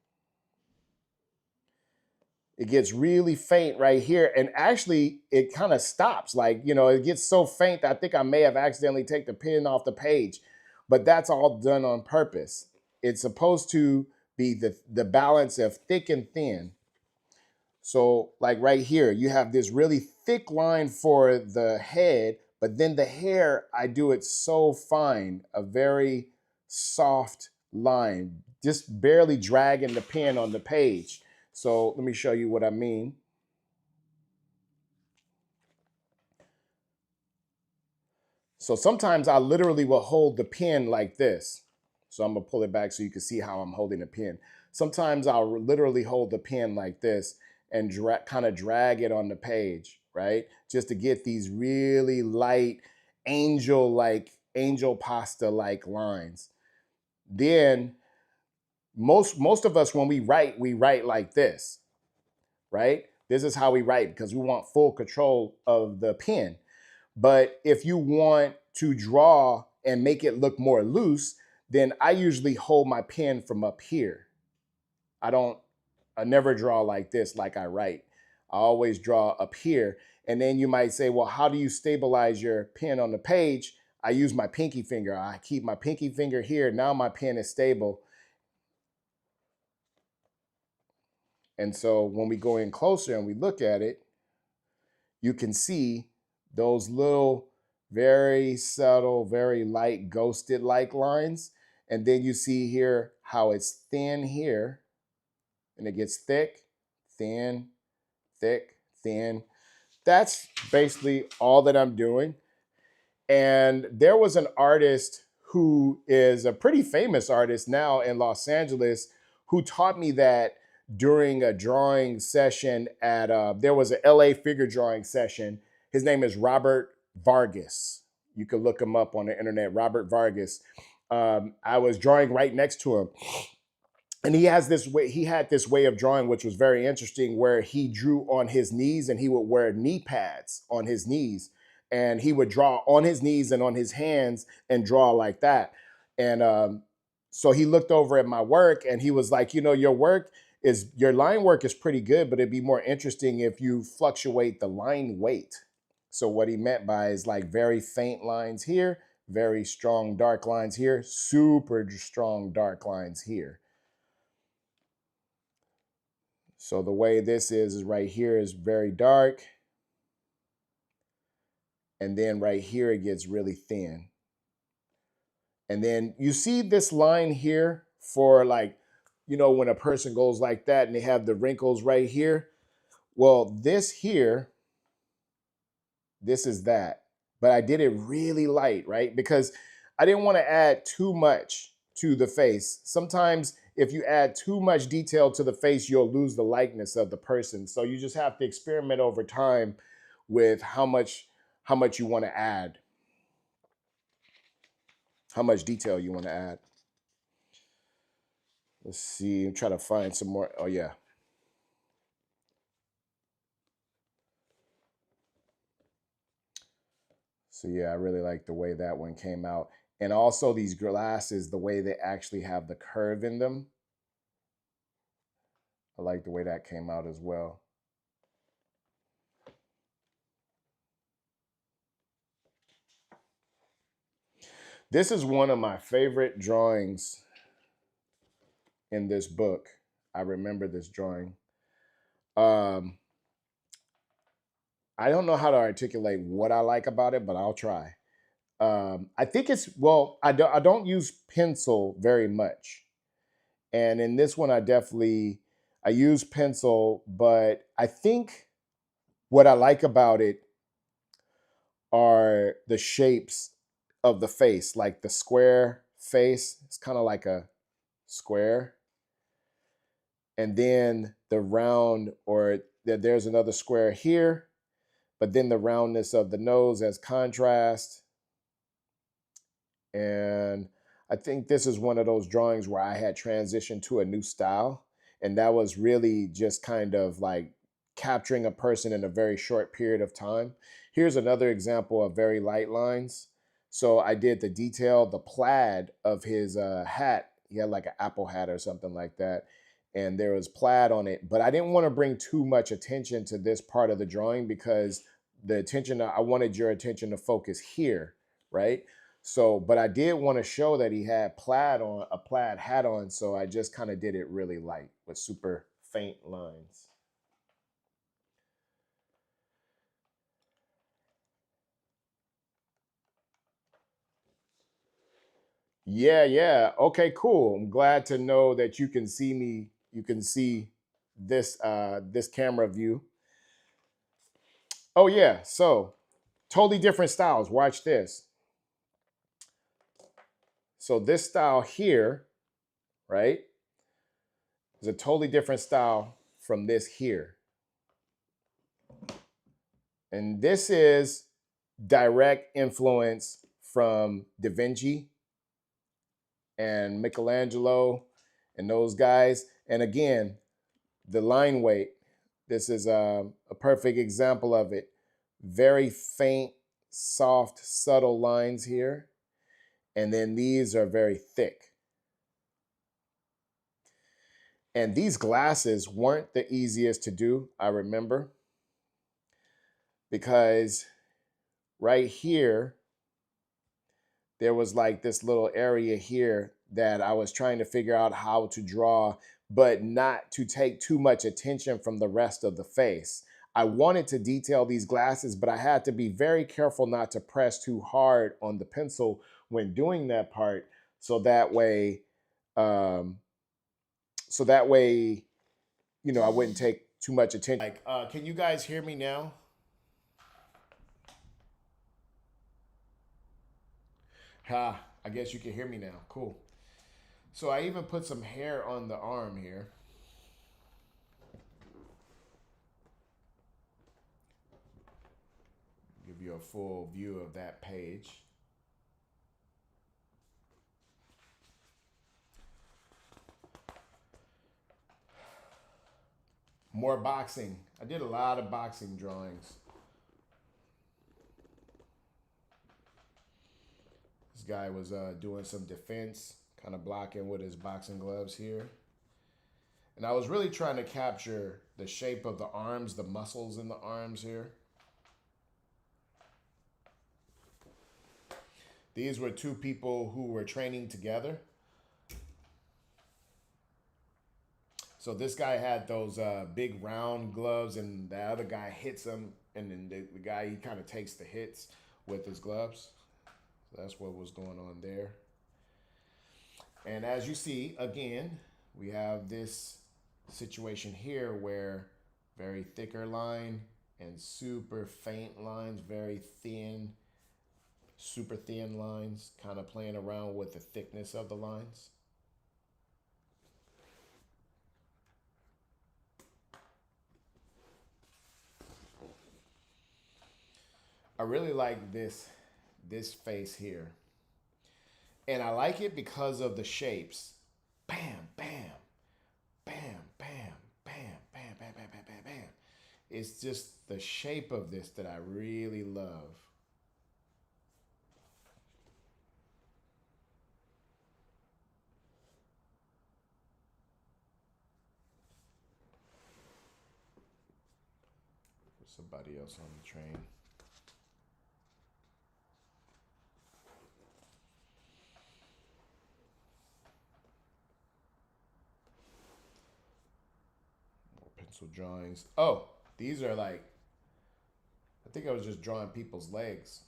It gets really faint right here, and actually it kind of stops. Like, it gets so faint that I think I may have accidentally taken the pen off the page, but that's all done on purpose. It's supposed to be the balance of thick and thin. So like right here, you have this really thick line for the head, but then the hair, I do it so fine, a very soft line, just barely dragging the pen on the page. So let me show you what I mean. So sometimes I literally will hold the pen like this. So I'm gonna pull it back so you can see how I'm holding the pen. Sometimes I'll literally hold the pen like this and kind of drag it on the page, right? Just to get these really light angel pasta-like lines. Then most of us, when we write like this, right? This is how we write because we want full control of the pen. But if you want to draw and make it look more loose, then I usually hold my pen from up here. I never draw like this, like I write. I always draw up here. And then you might say, well, how do you stabilize your pen on the page? I use my pinky finger. I keep my pinky finger here. Now my pen is stable. And so when we go in closer and we look at it, you can see those little, very subtle, very light ghosted like lines. And then you see here how it's thin here and it gets thick, thin, thick, thin. That's basically all that I'm doing. And there was an artist who is a pretty famous artist now in Los Angeles who taught me that during a drawing session at, there was an LA figure drawing session. His name is Robert Vargas. You can look him up on the internet, Robert Vargas. I was drawing right next to him. And he had this way of drawing, which was very interesting, where he drew on his knees and he would wear knee pads on his knees. And he would draw on his knees and on his hands and draw like that. And so he looked over at my work and he was like, your line work is pretty good, but it'd be more interesting if you fluctuate the line weight. So what he meant by is like very faint lines here, very strong dark lines here, super strong dark lines here. So the way this is right here is very dark. And then right here, it gets really thin. And then you see this line here for like, when a person goes like that and they have the wrinkles right here. Well, this here, this is that. But I did it really light, right? Because I didn't want to add too much to the face. Sometimes if you add too much detail to the face, you'll lose the likeness of the person. So you just have to experiment over time with how much you want to add, how much detail you want to add. Let's see, I'm trying to find some more. Oh yeah. So yeah, I really like the way that one came out. And also these glasses, the way they actually have the curve in them. I like the way that came out as well. This is one of my favorite drawings in this book. I remember this drawing. I don't know how to articulate what I like about it, but I'll try. I think it's, well, I don't use pencil very much. And in this one, I use pencil, but I think what I like about it are the shapes of the face, like the square face. It's kind of like a square. And then the round, or there's another square here, but then the roundness of the nose as contrast. And I think this is one of those drawings where I had transitioned to a new style. And that was really just kind of like capturing a person in a very short period of time. Here's another example of very light lines. So I did the detail, the plaid of his hat. He had like an apple hat or something like that. And there was plaid on it. But I didn't want to bring too much attention to this part of the drawing because I wanted your attention to focus here, right? So, but I did want to show that he had a plaid hat on. So I just kind of did it really light with super faint lines. Yeah, yeah. Okay, cool. I'm glad to know that you can see me. You can see this camera view. Oh yeah. So totally different styles. Watch this. So this style here, right, is a totally different style from this here. And this is direct influence from Da Vinci and Michelangelo and those guys. And again, the line weight, this is a perfect example of it. Very faint, soft, subtle lines here. And then these are very thick. And these glasses weren't the easiest to do, I remember, because right here, there was like this little area here that I was trying to figure out how to draw, but not to take too much attention from the rest of the face. I wanted to detail these glasses, but I had to be very careful not to press too hard on the pencil when doing that part, so that way, um, so that way, I wouldn't take too much attention. Like, can you guys hear me now? Ha, I guess you can hear me now. Cool. So I even put some hair on the arm here. Give you a full view of that page. More boxing. I did a lot of boxing drawings. This guy was doing some defense, kind of blocking with his boxing gloves here. And I was really trying to capture the shape of the arms, the muscles in the arms here. These were two people who were training together. So this guy had those big round gloves, and the other guy hits him, and then the guy, he kind of takes the hits with his gloves. So that's what was going on there. And as you see, again, we have this situation here where very thicker line and super faint lines, very thin, super thin lines, kind of playing around with the thickness of the lines. I really like this face here. And I like it because of the shapes. Bam, bam, bam, bam, bam, bam, bam, bam, bam, bam, bam. It's just the shape of this that I really love. There's somebody else on the train. Pencil drawings. Oh, these are like, I think I was just drawing people's legs.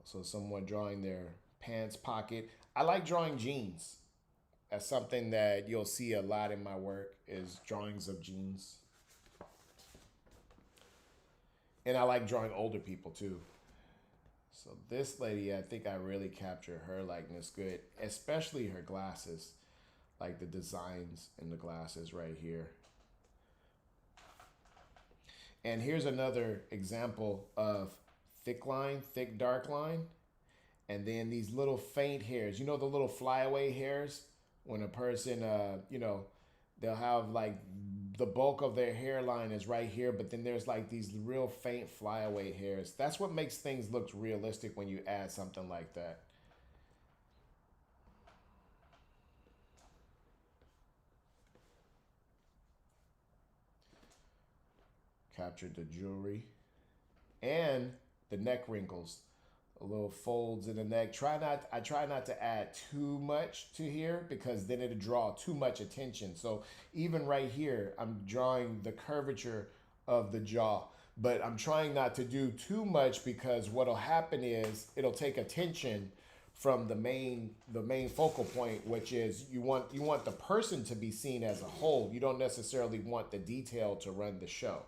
So someone drawing their pants pocket. I like drawing jeans. That's something that you'll see a lot in my work, is drawings of jeans. And I like drawing older people too. So this lady, I think I really captured her likeness good, especially her glasses, like the designs in the glasses right here. And here's another example of thick line, thick dark line, and then these little faint hairs. You know the little flyaway hairs? When a person, they'll have like the bulk of their hairline is right here, but then there's like these real faint flyaway hairs. That's what makes things look realistic when you add something like that. Captured the jewelry and the neck wrinkles, a little folds in the neck. I try not to add too much to here, because then it'll draw too much attention. So even right here, I'm drawing the curvature of the jaw, but I'm trying not to do too much, because what'll happen is it'll take attention from the main focal point, which is you want the person to be seen as a whole. You don't necessarily want the detail to run the show.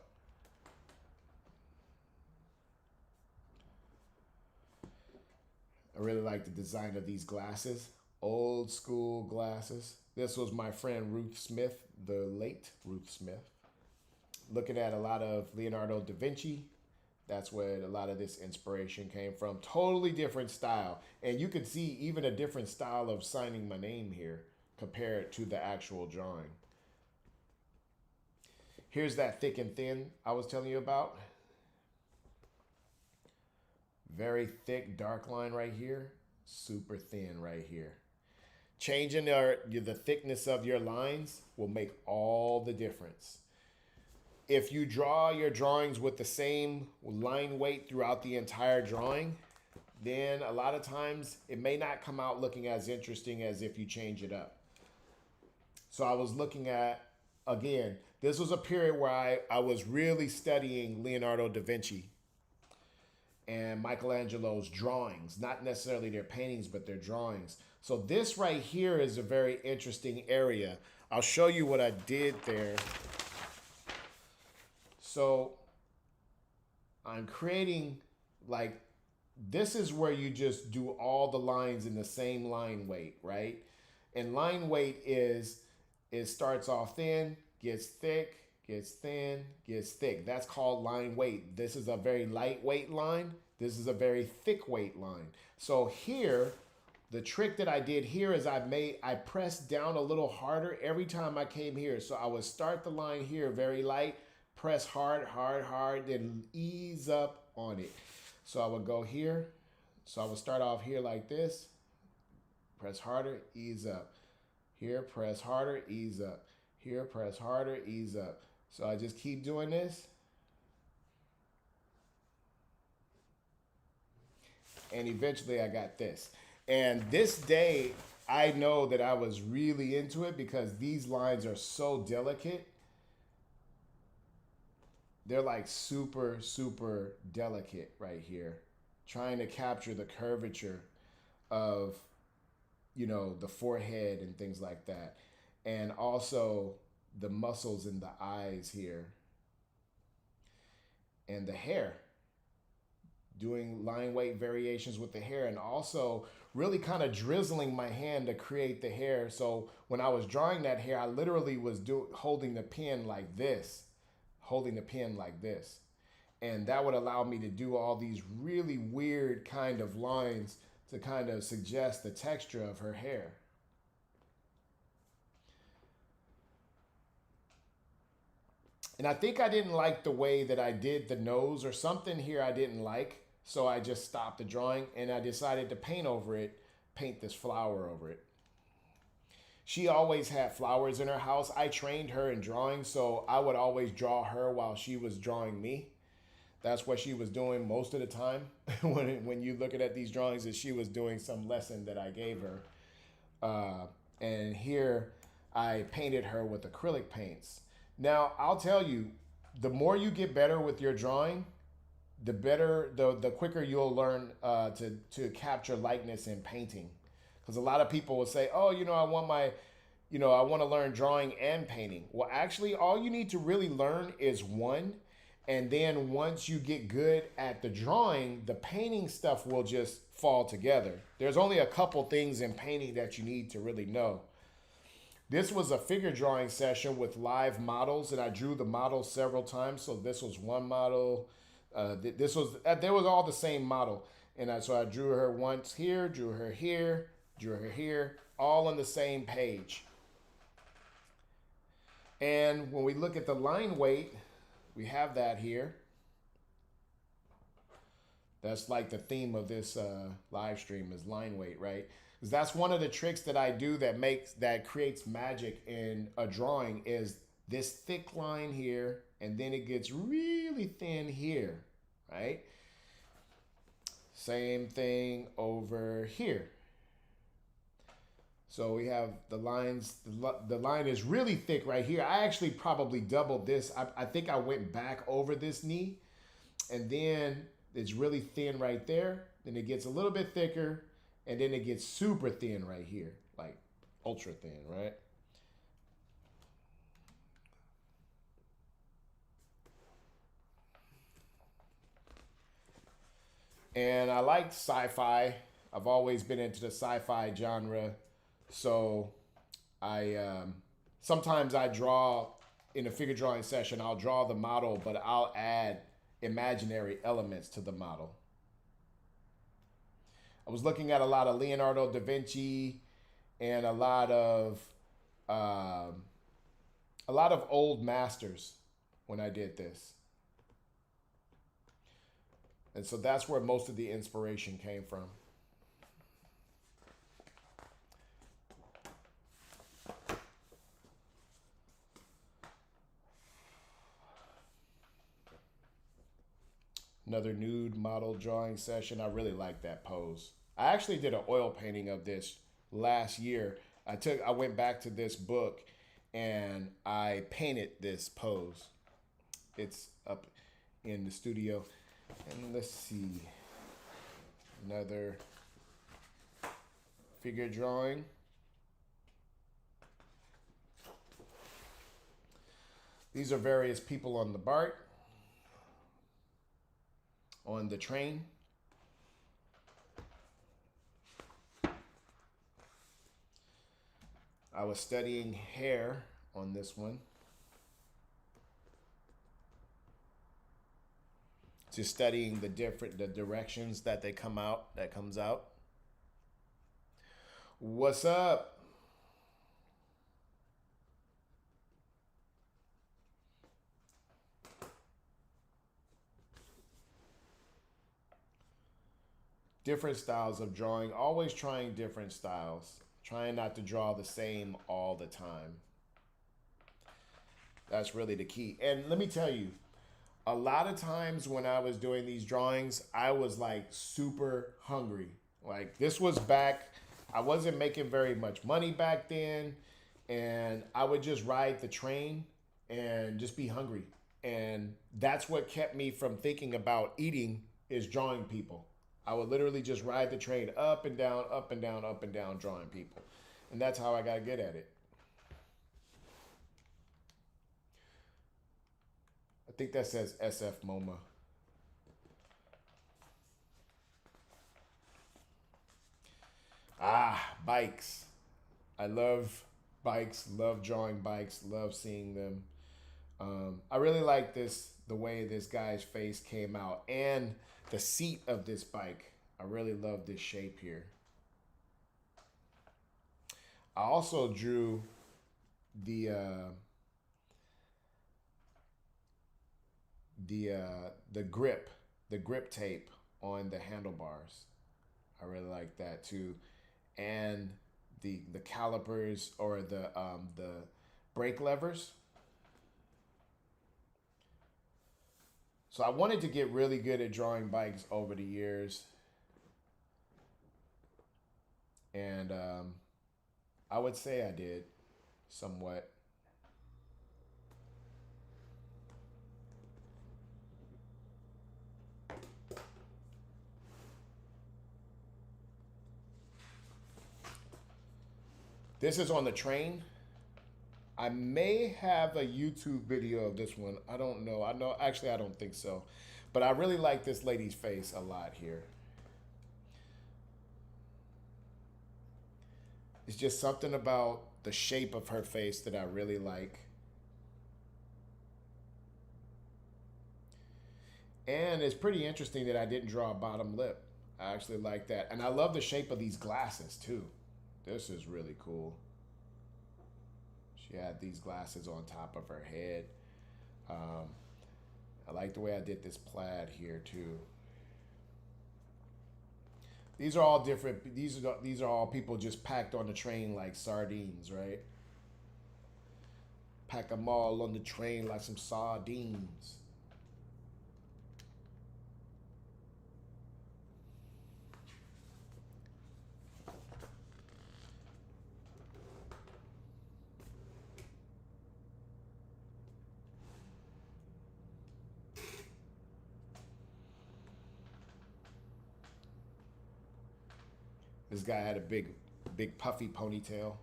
I really like the design of these glasses, old school glasses. This was my friend Ruth Smith, the late Ruth Smith. Looking at a lot of Leonardo da Vinci, that's where a lot of this inspiration came from. Totally different style. And you can see even a different style of signing my name here compared to the actual drawing. Here's that thick and thin I was telling you about. Very thick dark line right here, super thin right here. Changing the thickness of your lines will make all the difference. If you draw your drawings with the same line weight throughout the entire drawing, then a lot of times it may not come out looking as interesting as if you change it up. So I was looking at, again, this was a period where I was really studying Leonardo da Vinci and Michelangelo's drawings, not necessarily their paintings, but their drawings. So this right here is a very interesting area. I'll show you what I did there. So I'm creating, like, this is where you just do all the lines in the same line weight, right? And line weight is, it starts off thin, gets thick, gets thin, gets thick. That's called line weight. This is a very lightweight line. This is a very thick weight line. So here, the trick that I did here is I pressed down a little harder every time I came here. So I would start the line here very light, press hard, hard, hard, then ease up on it. So I would go here. So I would start off here like this, press harder, ease up. Here, press harder, ease up. Here, press harder, ease up. So I just keep doing this. And eventually I got this. And this day, I know that I was really into it because these lines are so delicate. They're like super, super delicate right here. Trying to capture the curvature of, you know, the forehead and things like that. And also the muscles in the eyes here. And the hair. Doing line weight variations with the hair, and also really kind of drizzling my hand to create the hair. So when I was drawing that hair, I literally was holding the pen like this, And that would allow me to do all these really weird kind of lines to kind of suggest the texture of her hair. And I think I didn't like the way that I did the nose, or something here I didn't like. So I just stopped the drawing and I decided to paint this flower over it. She always had flowers in her house. I trained her in drawing, so I would always draw her while she was drawing me. That's what she was doing most of the time. when you look at these drawings, is she was doing some lesson that I gave her. And here I painted her with acrylic paints. Now, I'll tell you, the more you get better with your drawing, the better, the quicker you'll learn to capture likeness in painting. Because a lot of people will say, oh, I want to learn drawing and painting. Well, actually, all you need to really learn is one. And then once you get good at the drawing, the painting stuff will just fall together. There's only a couple things in painting that you need to really know. This was a figure drawing session with live models, and I drew the models several times. So this was one model. There was all the same model. And so I drew her once here, drew her here, all on the same page. And when we look at the line weight, we have that here. That's like the theme of this live stream is line weight, right? Because that's one of the tricks that I do that creates magic in a drawing, is this thick line here, and then it gets really thin here, right? Same thing over here. So we have the lines, the line is really thick right here. I actually probably doubled this. I think I went back over this knee, and then it's really thin right there. Then it gets a little bit thicker, and then it gets super thin right here, like ultra thin, right? And I like sci-fi. I've always been into the sci-fi genre. So sometimes I draw in a figure drawing session, I'll draw the model, but I'll add imaginary elements to the model. I was looking at a lot of Leonardo da Vinci and a lot of old masters when I did this. And so that's where most of the inspiration came from. Another nude model drawing session. I really like that pose. I actually did an oil painting of this last year. I went back to this book and I painted this pose. It's up in the studio. And let's see. Another figure drawing. These are various people on the BART, on the train. I was studying hair on this one. Just studying the directions that they come out, that comes out. What's up? Different styles of drawing, always trying different styles. Trying not to draw the same all the time. That's really the key. And let me tell you, a lot of times when I was doing these drawings, I was like super hungry. Like this was back, I wasn't making very much money back then. And I would just ride the train and just be hungry. And that's what kept me from thinking about eating, is drawing people. I would literally just ride the train up and down, up and down, up and down, drawing people. And that's how I got good at it. I think that says SF MoMA. Bikes. I love bikes, love drawing bikes, love seeing them. I really like the way this guy's face came out, and the seat of this bike. I really love this shape here. I also drew the grip tape on the handlebars. I really like that too, and the calipers, or the brake levers. So I wanted to get really good at drawing bikes over the years. And I would say I did somewhat. This is on the train. I may have a YouTube video of this one. I don't know. Actually, I don't think so. But I really like this lady's face a lot here. It's just something about the shape of her face that I really like. And it's pretty interesting that I didn't draw a bottom lip. I actually like that. And I love the shape of these glasses too. This is really cool. She had these glasses on top of her head. I like the way I did this plaid here too. These are all different. These are all people just packed on the train like sardines, right? Pack them all on the train like some sardines. This guy had a big puffy ponytail.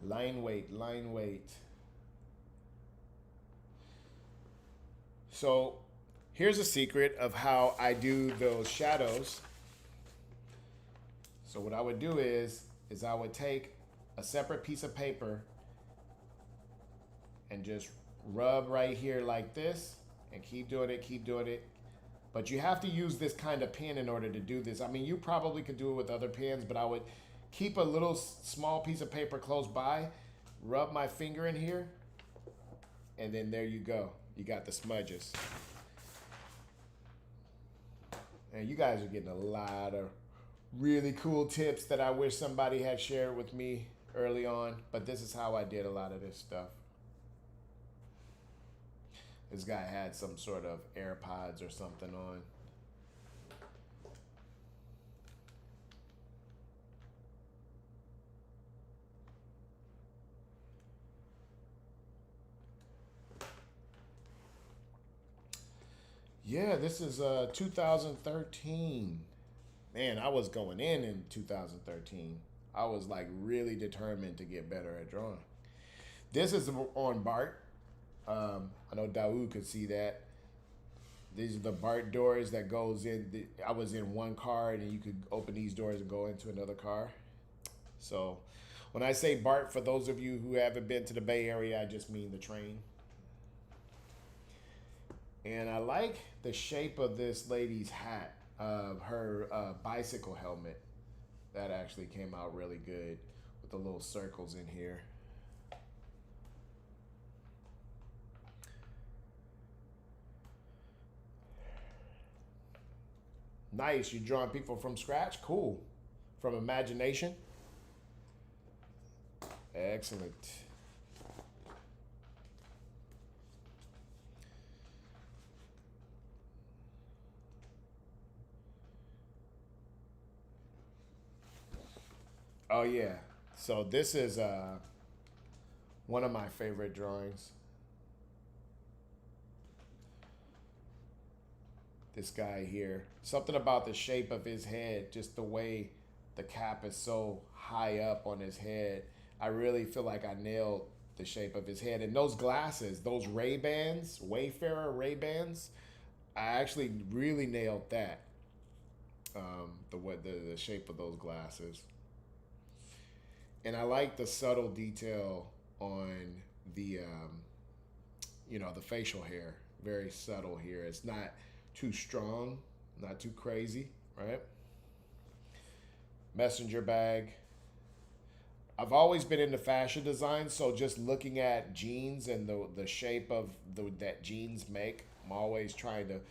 Line weight, line weight. So here's a secret of how I do those shadows. So what I would do is I would take a separate piece of paper and just rub right here like this, and keep doing it, keep doing it. But you have to use this kind of pen in order to do this. I mean, you probably could do it with other pens, but I would keep a little small piece of paper close by, rub my finger in here, and then there you go. You got the smudges. And you guys are getting a lot of really cool tips that I wish somebody had shared with me early on, but this is how I did a lot of this stuff. This guy had some sort of AirPods or something on. Yeah, this is 2013. Man, I was going in 2013. I was like really determined to get better at drawing. This is on Bart. I know Daoud could see that. These are the Bart doors that goes in. I was in one car, and you could open these doors and go into another car. So when I say Bart, for those of you who haven't been to the Bay Area, I just mean the train. And I like the shape of this lady's hat, her bicycle helmet. That actually came out really good with the little circles in here. Nice. You're drawing people from scratch? Cool. From imagination? Excellent. Oh yeah. So this is one of my favorite drawings. This guy here. Something about the shape of his head, just the way the cap is so high up on his head. I really feel like I nailed the shape of his head. And those glasses, those Ray-Bans, Wayfarer Ray-Bans, I actually really nailed that. The shape of those glasses. And I like the subtle detail on the the facial hair. Very subtle here. It's not too strong, not too crazy, right? Messenger bag. I've always been into fashion design, so just looking at jeans and the shape of that jeans make, I'm always trying to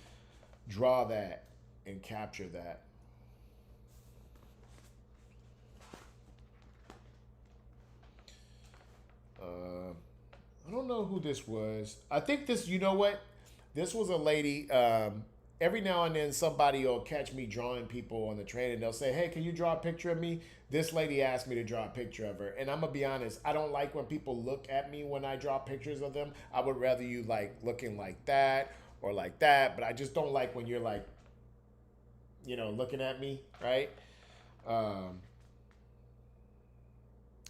draw that and capture that. I don't know who this was. I think this, you know what? This was a lady. Every now and then somebody will catch me drawing people on the train and they'll say, hey, can you draw a picture of me? This lady asked me to draw a picture of her. And I'm going to be honest, I don't like when people look at me when I draw pictures of them. I would rather you like looking like that or like that. But I just don't like when you're like, looking at me, right?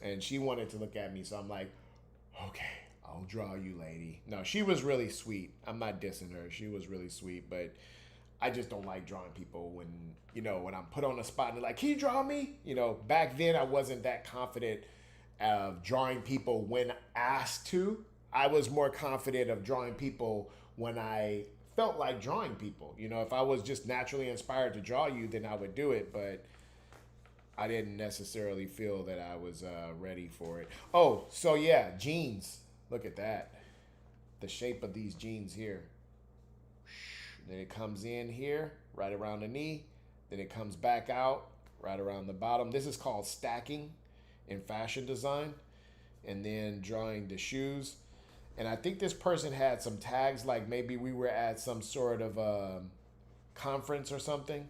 And she wanted to look at me. So I'm like, okay, I'll draw you, lady. No, she was really sweet. I'm not dissing her. She was really sweet, but I just don't like drawing people when I'm put on the spot and they're like, can you draw me? Back then I wasn't that confident of drawing people when asked to. I was more confident of drawing people when I felt like drawing people. If I was just naturally inspired to draw you, then I would do it, but I didn't necessarily feel that I was ready for it. Oh, so yeah, jeans. Look at that. The shape of these jeans here. Then it comes in here, right around the knee. Then it comes back out, right around the bottom. This is called stacking in fashion design. And then drawing the shoes. And I think this person had some tags, like maybe we were at some sort of conference or something.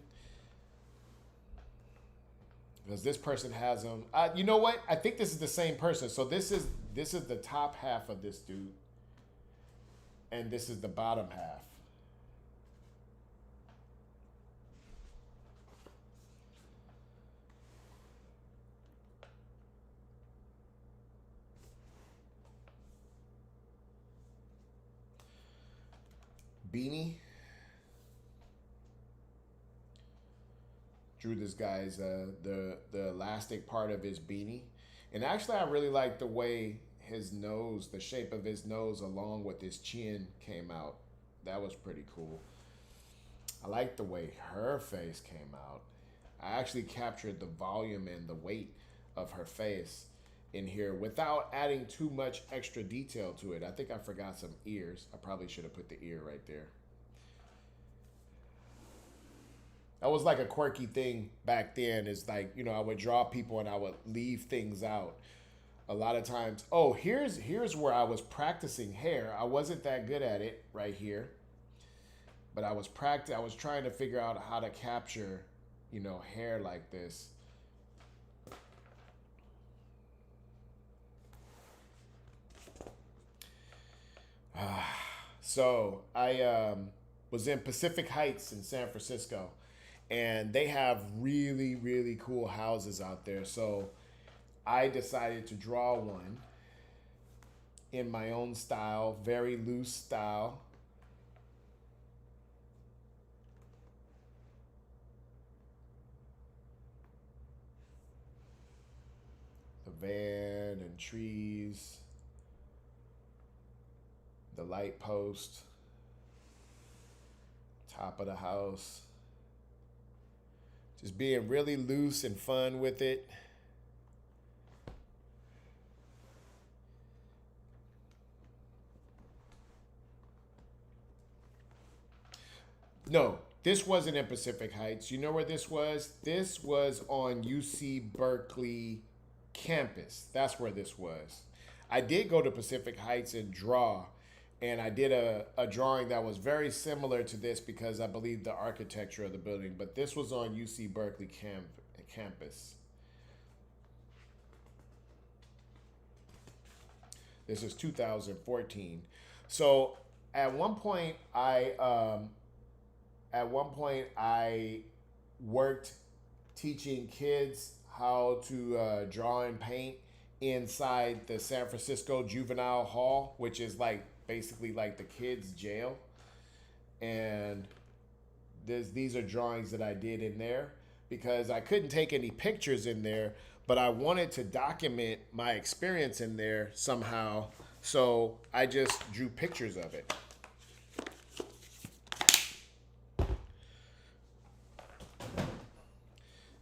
Because this person has them. You know what? I think this is the same person. So this is the top half of this dude. And this is the bottom half. Beanie. Drew this guy's the elastic part of his beanie, and actually I really like the way his nose, the shape of his nose along with his chin came out. That was pretty cool. I like the way her face came out. I actually captured the volume and the weight of her face in here without adding too much extra detail to it. I think I forgot some ears. I probably should have put the ear right there. That was like a quirky thing back then. Is like, I would draw people and I would leave things out. A lot of times, oh, here's where I was practicing hair. I wasn't that good at it right here, but I was trying to figure out how to capture, hair like this. So I was in Pacific Heights in San Francisco, and they have really, really cool houses out there. So I decided to draw one in my own style, very loose style. The van and trees, the light post, top of the house. Just being really loose and fun with it. No, this wasn't in Pacific Heights. You know where this was? This was on UC Berkeley campus. That's where this was. I did go to Pacific Heights and draw, and I did a drawing that was very similar to this because I believe the architecture of the building, but this was on UC Berkeley campus. This is 2014. So at one point I worked teaching kids how to draw and paint inside the San Francisco Juvenile Hall, which is like basically like the kids' jail. And these are drawings that I did in there because I couldn't take any pictures in there, but I wanted to document my experience in there somehow. So I just drew pictures of it.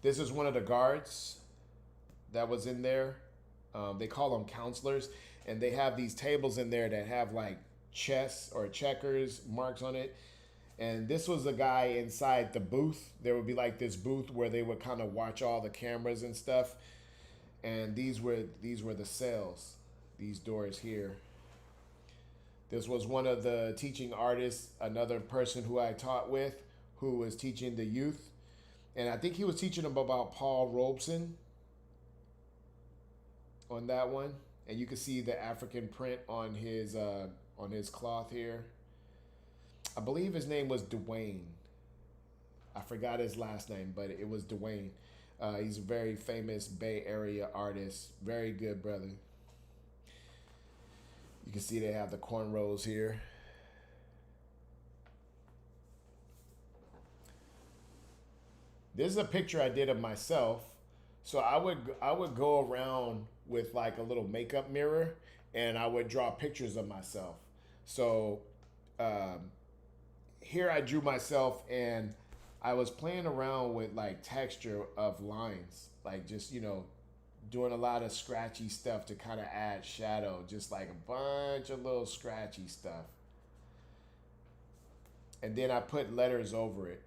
This is one of the guards that was in there. They call them counselors, and they have these tables in there that have like chess or checkers marks on it. And this was a guy inside the booth. There would be like this booth where they would kind of watch all the cameras and stuff. And these were the cells, these doors here. This was one of the teaching artists, another person who I taught with, who was teaching the youth. And I think he was teaching them about Paul Robeson on that one. And you can see the African print on his cloth here. I believe his name was Dwayne. I forgot his last name, but it was Dwayne. He's a very famous Bay Area artist. Very good brother. You can see they have the cornrows here. This is a picture I did of myself. So I would go around with like a little makeup mirror, and I would draw pictures of myself. So here I drew myself, and I was playing around with like texture of lines, like just doing a lot of scratchy stuff to kind of add shadow, just like a bunch of little scratchy stuff. And then I put letters over it.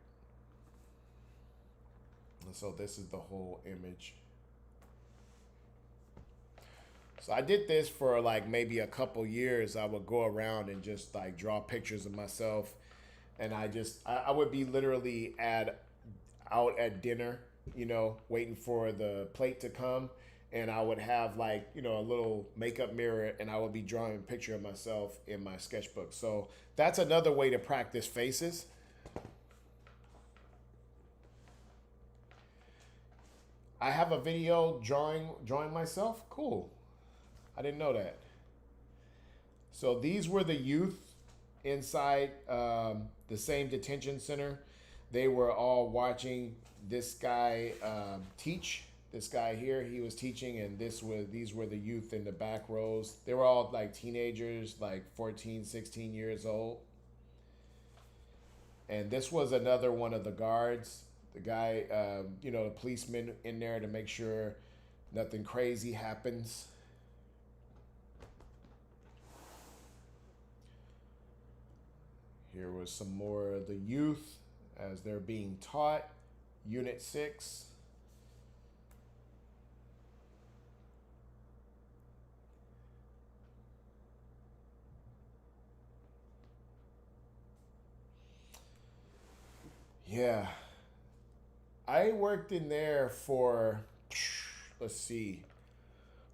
And so this is the whole image. So I did this for like maybe a couple years. I would go around and just like draw pictures of myself. And I would be literally out at dinner, waiting for the plate to come. And I would have like, a little makeup mirror, and I would be drawing a picture of myself in my sketchbook. So that's another way to practice faces. I have a video drawing myself. Cool. I didn't know that. So these were the youth inside the same detention center. They were all watching this guy teach. This guy here, he was teaching, and these were the youth in the back rows. They were all like teenagers, like 14, 16 years old. And this was another one of the guards. The guy, the policeman in there to make sure nothing crazy happens. Here was some more of the youth as they're being taught. Unit 6. Yeah. I worked in there for, let's see,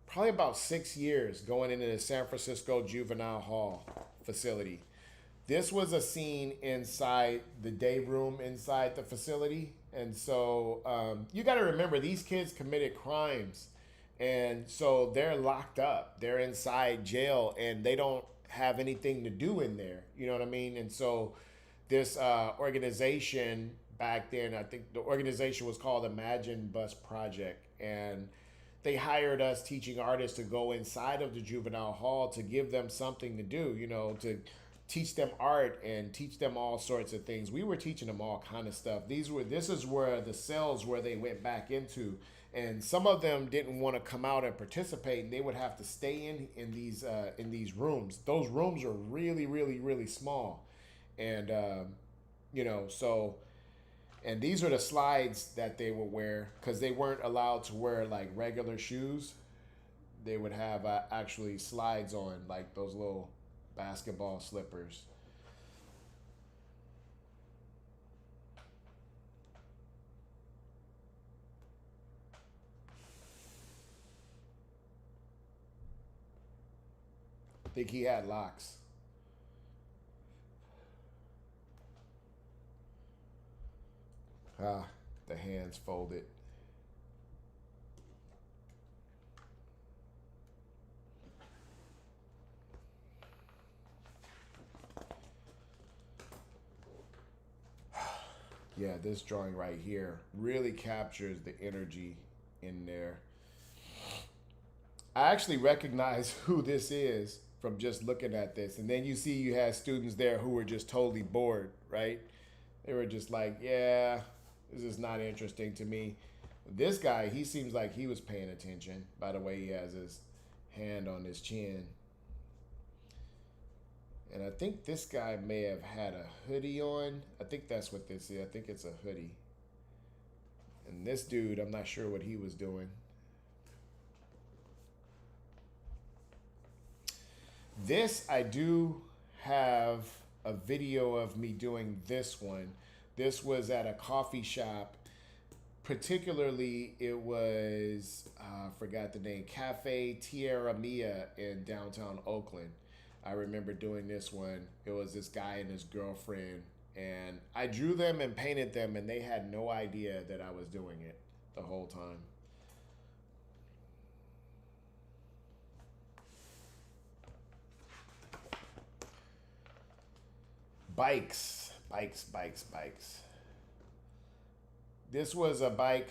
probably about 6 years going into the San Francisco Juvenile Hall facility. This was a scene inside the day room inside the facility. And so you got to remember, these kids committed crimes. And so they're locked up. They're inside jail and they don't have anything to do in there. You know what I mean? And so this organization back then, I think the organization was called Imagine Bus Project. And they hired us teaching artists to go inside of the juvenile hall to give them something to do, you know, to teach them art and teach them all sorts of things. We were teaching them all kind of stuff. This is where the cells where they went back into, and some of them didn't want to come out and participate, and they would have to stay in these rooms. Those rooms are really, really, really small, and you know, so. And these are the slides that they would wear because they weren't allowed to wear like regular shoes. They would have actually slides on, like those little basketball slippers. I think he had locks. Ah, the hands folded. Yeah, this drawing right here really captures the energy in there. I actually recognize who this is from just looking at this. And then you see you had students there who were just totally bored, right? They were just like, yeah, this is not interesting to me. This guy, he seems like he was paying attention by the way he has his hand on his chin. And I think this guy may have had a hoodie on. I think that's what this is. I think it's a hoodie. And this dude, I'm not sure what he was doing. This, I do have a video of me doing this one. This was at a coffee shop. Particularly, it was, I forgot the name, Cafe Tierra Mia in downtown Oakland. I remember doing this one. It was this guy and his girlfriend. And I drew them and painted them, and they had no idea that I was doing it the whole time. Bikes. This was a bike.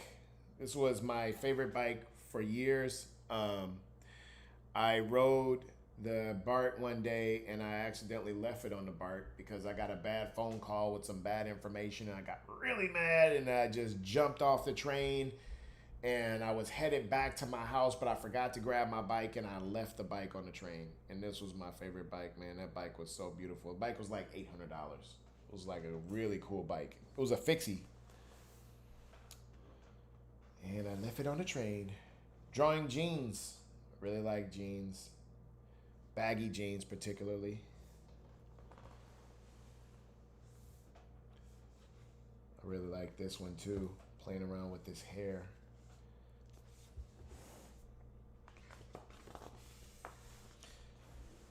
This was my favorite bike for years. I rode the BART one day and I accidentally left it on the BART because I got a bad phone call with some bad information and I got really mad and I just jumped off the train and I was headed back to my house, but I forgot to grab my bike and I left the bike on the train. And this was my favorite bike, man. That bike was so beautiful. The bike was like $800. It was like a really cool bike. It was a fixie. And I left it on the train. Drawing jeans. I really like jeans. Baggy jeans particularly. I really like this one too. Playing around with this hair.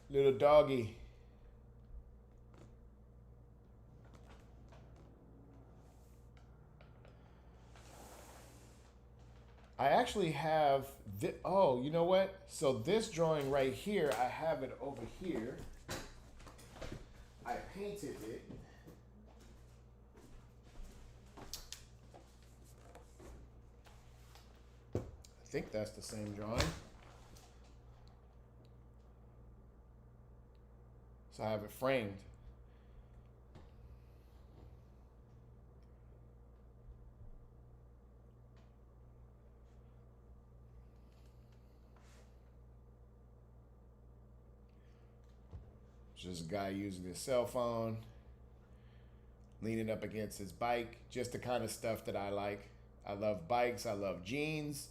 Little doggy. I actually have oh, you know what? So this drawing right here, I have it over here. I painted it. I think that's the same drawing. So I have it framed. Just a guy using his cell phone, leaning up against his bike, just the kind of stuff that I like. I love bikes, I love jeans,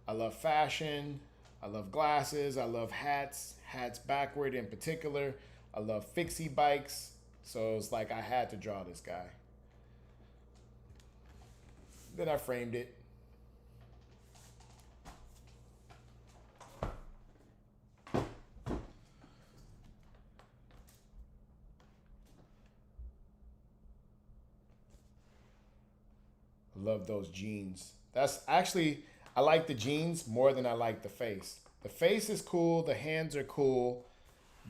I love fashion, I love glasses, I love hats backward in particular. I love fixie bikes, so it's like I had to draw this guy. Then I framed it. Love those jeans. That's actually, I like the jeans more than I like the face. The face is cool, the hands are cool,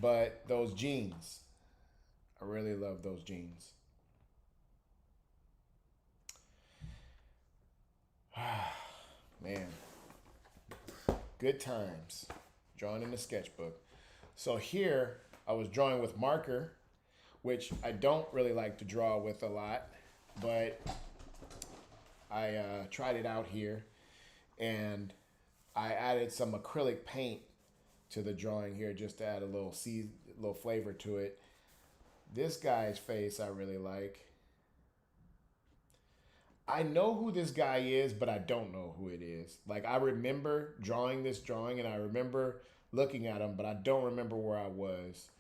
but those jeans, I really love those jeans. Man, good times drawing in the sketchbook. So here I was drawing with marker, which I don't really like to draw with a lot, but I tried it out here, and I added some acrylic paint to the drawing here just to add a little flavor to it. This guy's face I really like. I know who this guy is, but I don't know who it is. Like, I remember drawing this drawing and I remember looking at him, but I don't remember where I was.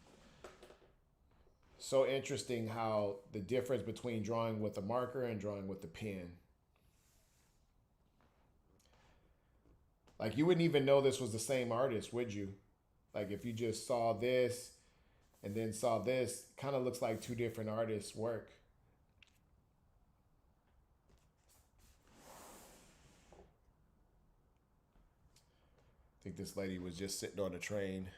So interesting how the difference between drawing with a marker and drawing with the pen. Like, you wouldn't even know this was the same artist, would you? Like, if you just saw this and then saw this, kind of looks like two different artists' work. I think this lady was just sitting on a train.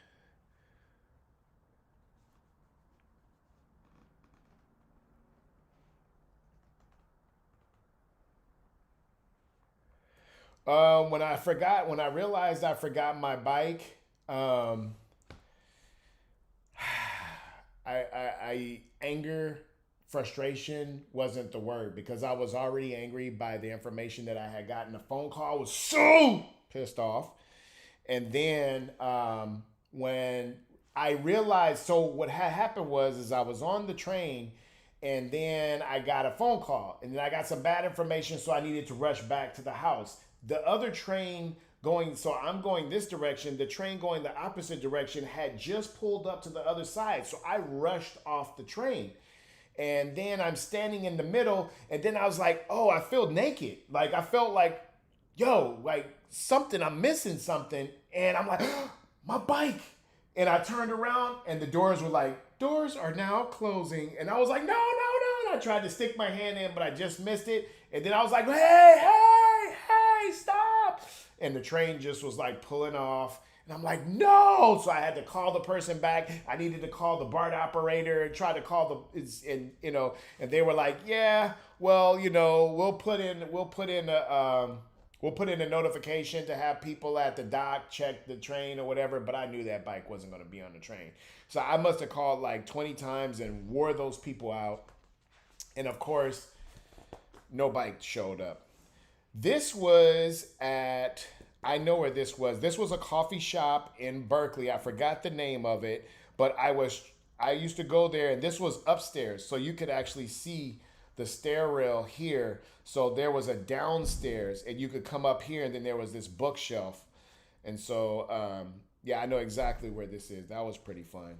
When I realized I forgot my bike, anger, frustration wasn't the word because I was already angry by the information that I had gotten. The phone call was so pissed off. And then when I realized, so what had happened is I was on the train and then I got a phone call and then I got some bad information. So I needed to rush back to the house. The other train going, so I'm going this direction, the train going the opposite direction had just pulled up to the other side. So I rushed off the train. And then I'm standing in the middle and then I was like, oh, I feel naked. Like I felt like, yo, like something, I'm missing something. And I'm like, my bike. And I turned around and the doors were like, doors are now closing. And I was like, no. And I tried to stick my hand in, but I just missed it. And then I was like, hey, stop. And the train just was like pulling off. And I'm like, no. So I had to call the person back. I needed to call the BART operator and try to call and they were like, yeah, well, we'll put in a notification to have people at the dock check the train or whatever. But I knew that bike wasn't going to be on the train. So I must have called like 20 times and wore those people out. And of course, no bike showed up. This was I know where this was. This was a coffee shop in Berkeley. I forgot the name of it, but I used to go there and this was upstairs. So you could actually see the stair rail here. So there was a downstairs and you could come up here and then there was this bookshelf. And so, yeah, I know exactly where this is. That was pretty fun.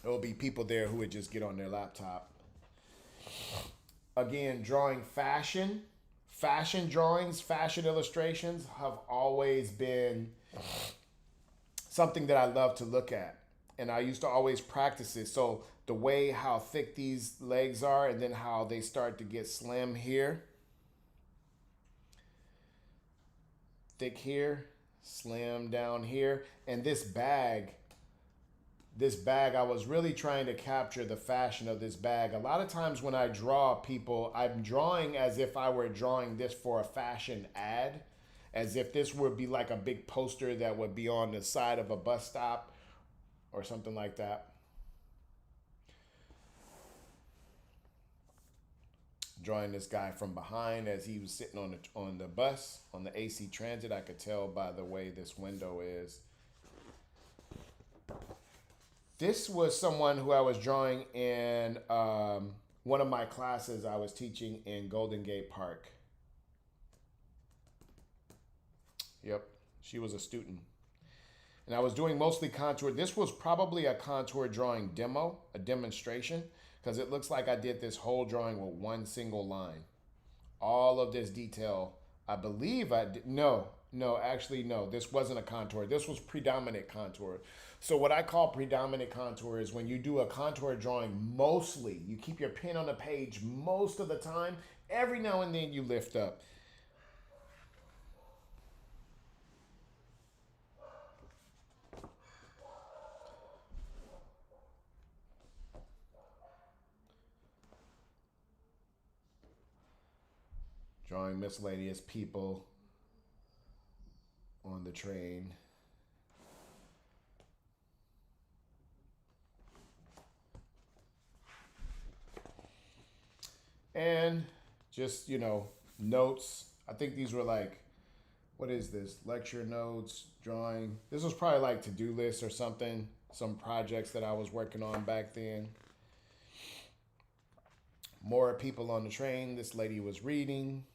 There will be people there who would just get on their laptop. Again, drawing fashion drawings, fashion illustrations have always been something that I love to look at. And I used to always practice it. So the way how thick these legs are and then how they start to get slim here. Thick here, slim down here. And this bag, I was really trying to capture the fashion of this bag. A lot of times when I draw people, I'm drawing as if I were drawing this for a fashion ad, as if this would be like a big poster that would be on the side of a bus stop or something like that. Drawing this guy from behind as he was sitting on the bus, on the AC Transit. I could tell by the way this window is. This was someone who I was drawing in one of my classes I was teaching in Golden Gate Park. Yep, she was a student. And I was doing mostly contour. This was probably a contour drawing demo, a demonstration, because it looks like I did this whole drawing with one single line. all of this detail. I believe I did. No, no, actually, no. This wasn't a contour. This was predominant contour. So what I call predominant contour is when you do a contour drawing, mostly you keep your pen on the page most of the time. Every now and then you lift up. Drawing miscellaneous people on the train. And just, notes. I think these were like, what is this? Lecture notes, drawing. This was probably like to-do lists or something. Some projects that I was working on back then. More people on the train. This lady was reading.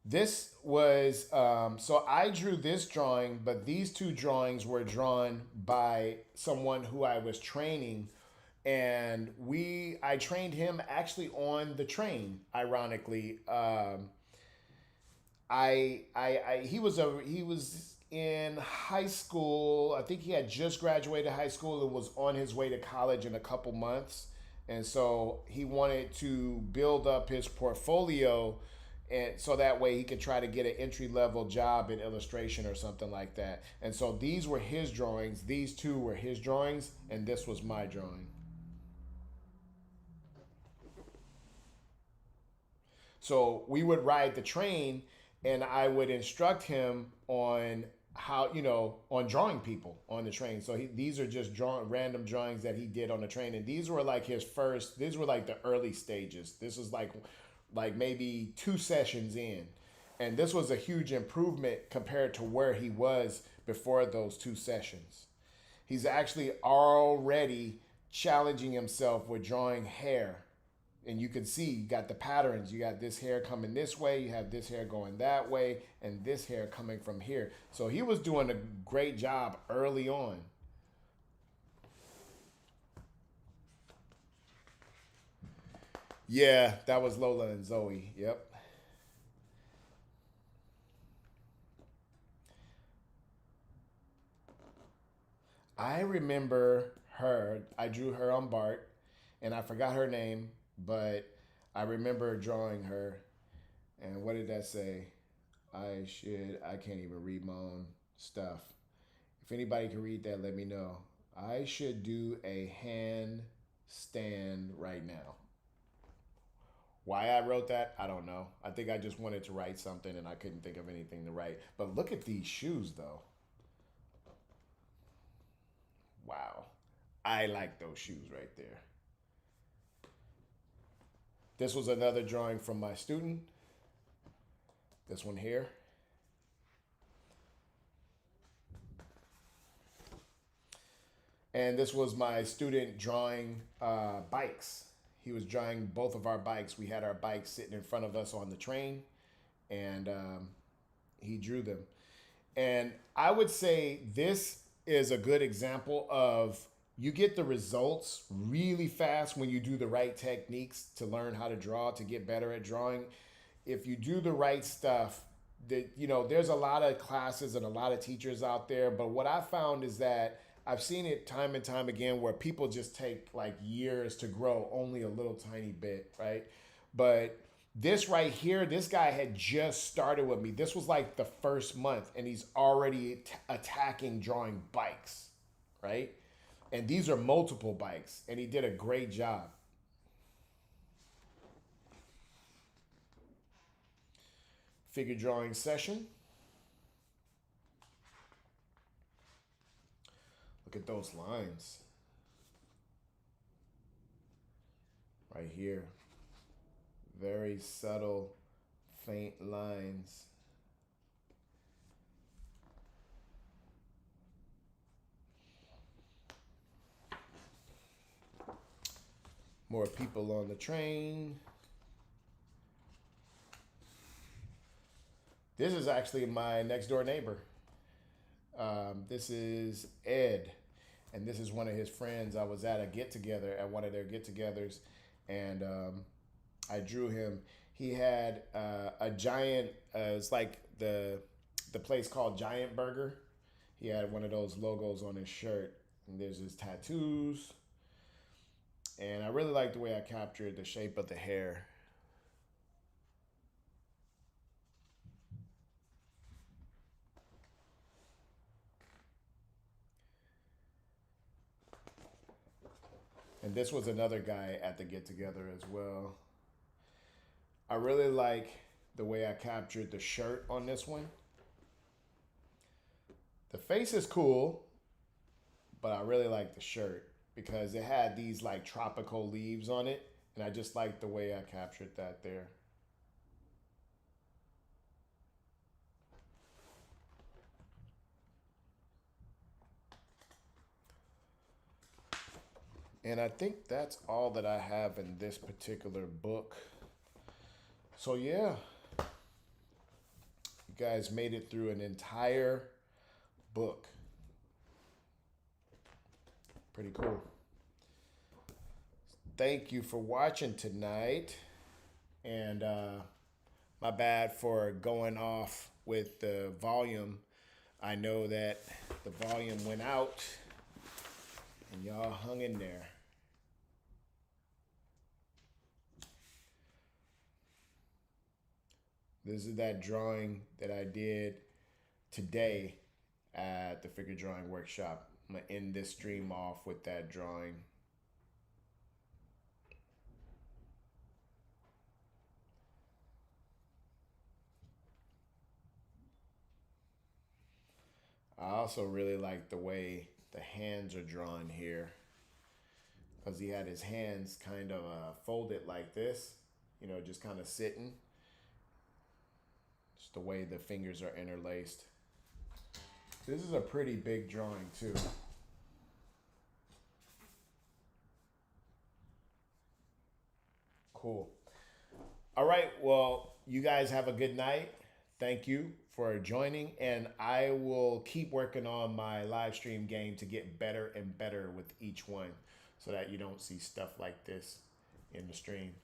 This was, so I drew this drawing, but these two drawings were drawn by someone who I was training. And I trained him actually on the train, ironically. He was in high school. I think he had just graduated high school and was on his way to college in a couple months. And so he wanted to build up his portfolio, and so that way he could try to get an entry level job in illustration or something like that. And so these were his drawings. These two were his drawings, and this was my drawing. So we would ride the train, and I would instruct him on how, on drawing people on the train. So these are just random drawings that he did on the train, and these were like his first. These were like the early stages. This was like maybe 2 sessions in, and this was a huge improvement compared to where he was before those 2 sessions. He's actually already challenging himself with drawing hair. And you can see you got the patterns. You got this hair coming this way, you have this hair going that way, and this hair coming from here. So he was doing a great job early on. Yeah, that was Lola and Zoe. Yep. I remember her. I drew her on Bart, and I forgot her name, but I remember drawing her. And what did that say? I can't even read my own stuff. If anybody can read that, let me know. I should do a handstand right now. Why I wrote that, I don't know. I think I just wanted to write something and I couldn't think of anything to write. But look at these shoes, though. Wow. I like those shoes right there. This was another drawing from my student. This one here. And this was my student drawing bikes. He was drawing both of our bikes. We had our bikes sitting in front of us on the train, and he drew them. And I would say this is a good example of you get the results really fast when you do the right techniques to learn how to draw, to get better at drawing. If you do the right stuff, there's a lot of classes and a lot of teachers out there, but what I found is that I've seen it time and time again where people just take like years to grow only a little tiny bit, right? But this right here, this guy had just started with me. This was like the first month, and he's already attacking drawing bikes, right? And these are multiple bikes, and he did a great job. Figure drawing session. Look at those lines right here. Very subtle, faint lines. More people on the train. This is actually my next door neighbor. This is Ed. And this is one of his friends. I was at a get-together, at one of their get-togethers, and I drew him. He had a giant, it's like the place called Giant Burger. He had one of those logos on his shirt, and there's his tattoos. And I really like the way I captured the shape of the hair. And this was another guy at the get together as well. I really like the way I captured the shirt on this one. The face is cool, but I really like the shirt because it had these like tropical leaves on it. And I just like the way I captured that there. And I think that's all that I have in this particular book. So yeah, you guys made it through an entire book. Pretty cool. Thank you for watching tonight. And my bad for going off with the volume. I know that the volume went out and y'all hung in there. This is that drawing that I did today at the figure drawing workshop. I'm gonna end this stream off with that drawing. I also really like the way the hands are drawn here, because he had his hands kind of folded like this, you know, just kind of sitting. Just the way the fingers are interlaced. This is a pretty big drawing too. Cool. All right, well, you guys have a good night. Thank you for joining, and I will keep working on my live stream game to get better and better with each one so that you don't see stuff like this in the stream.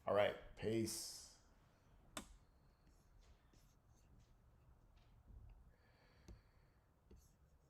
All right, peace.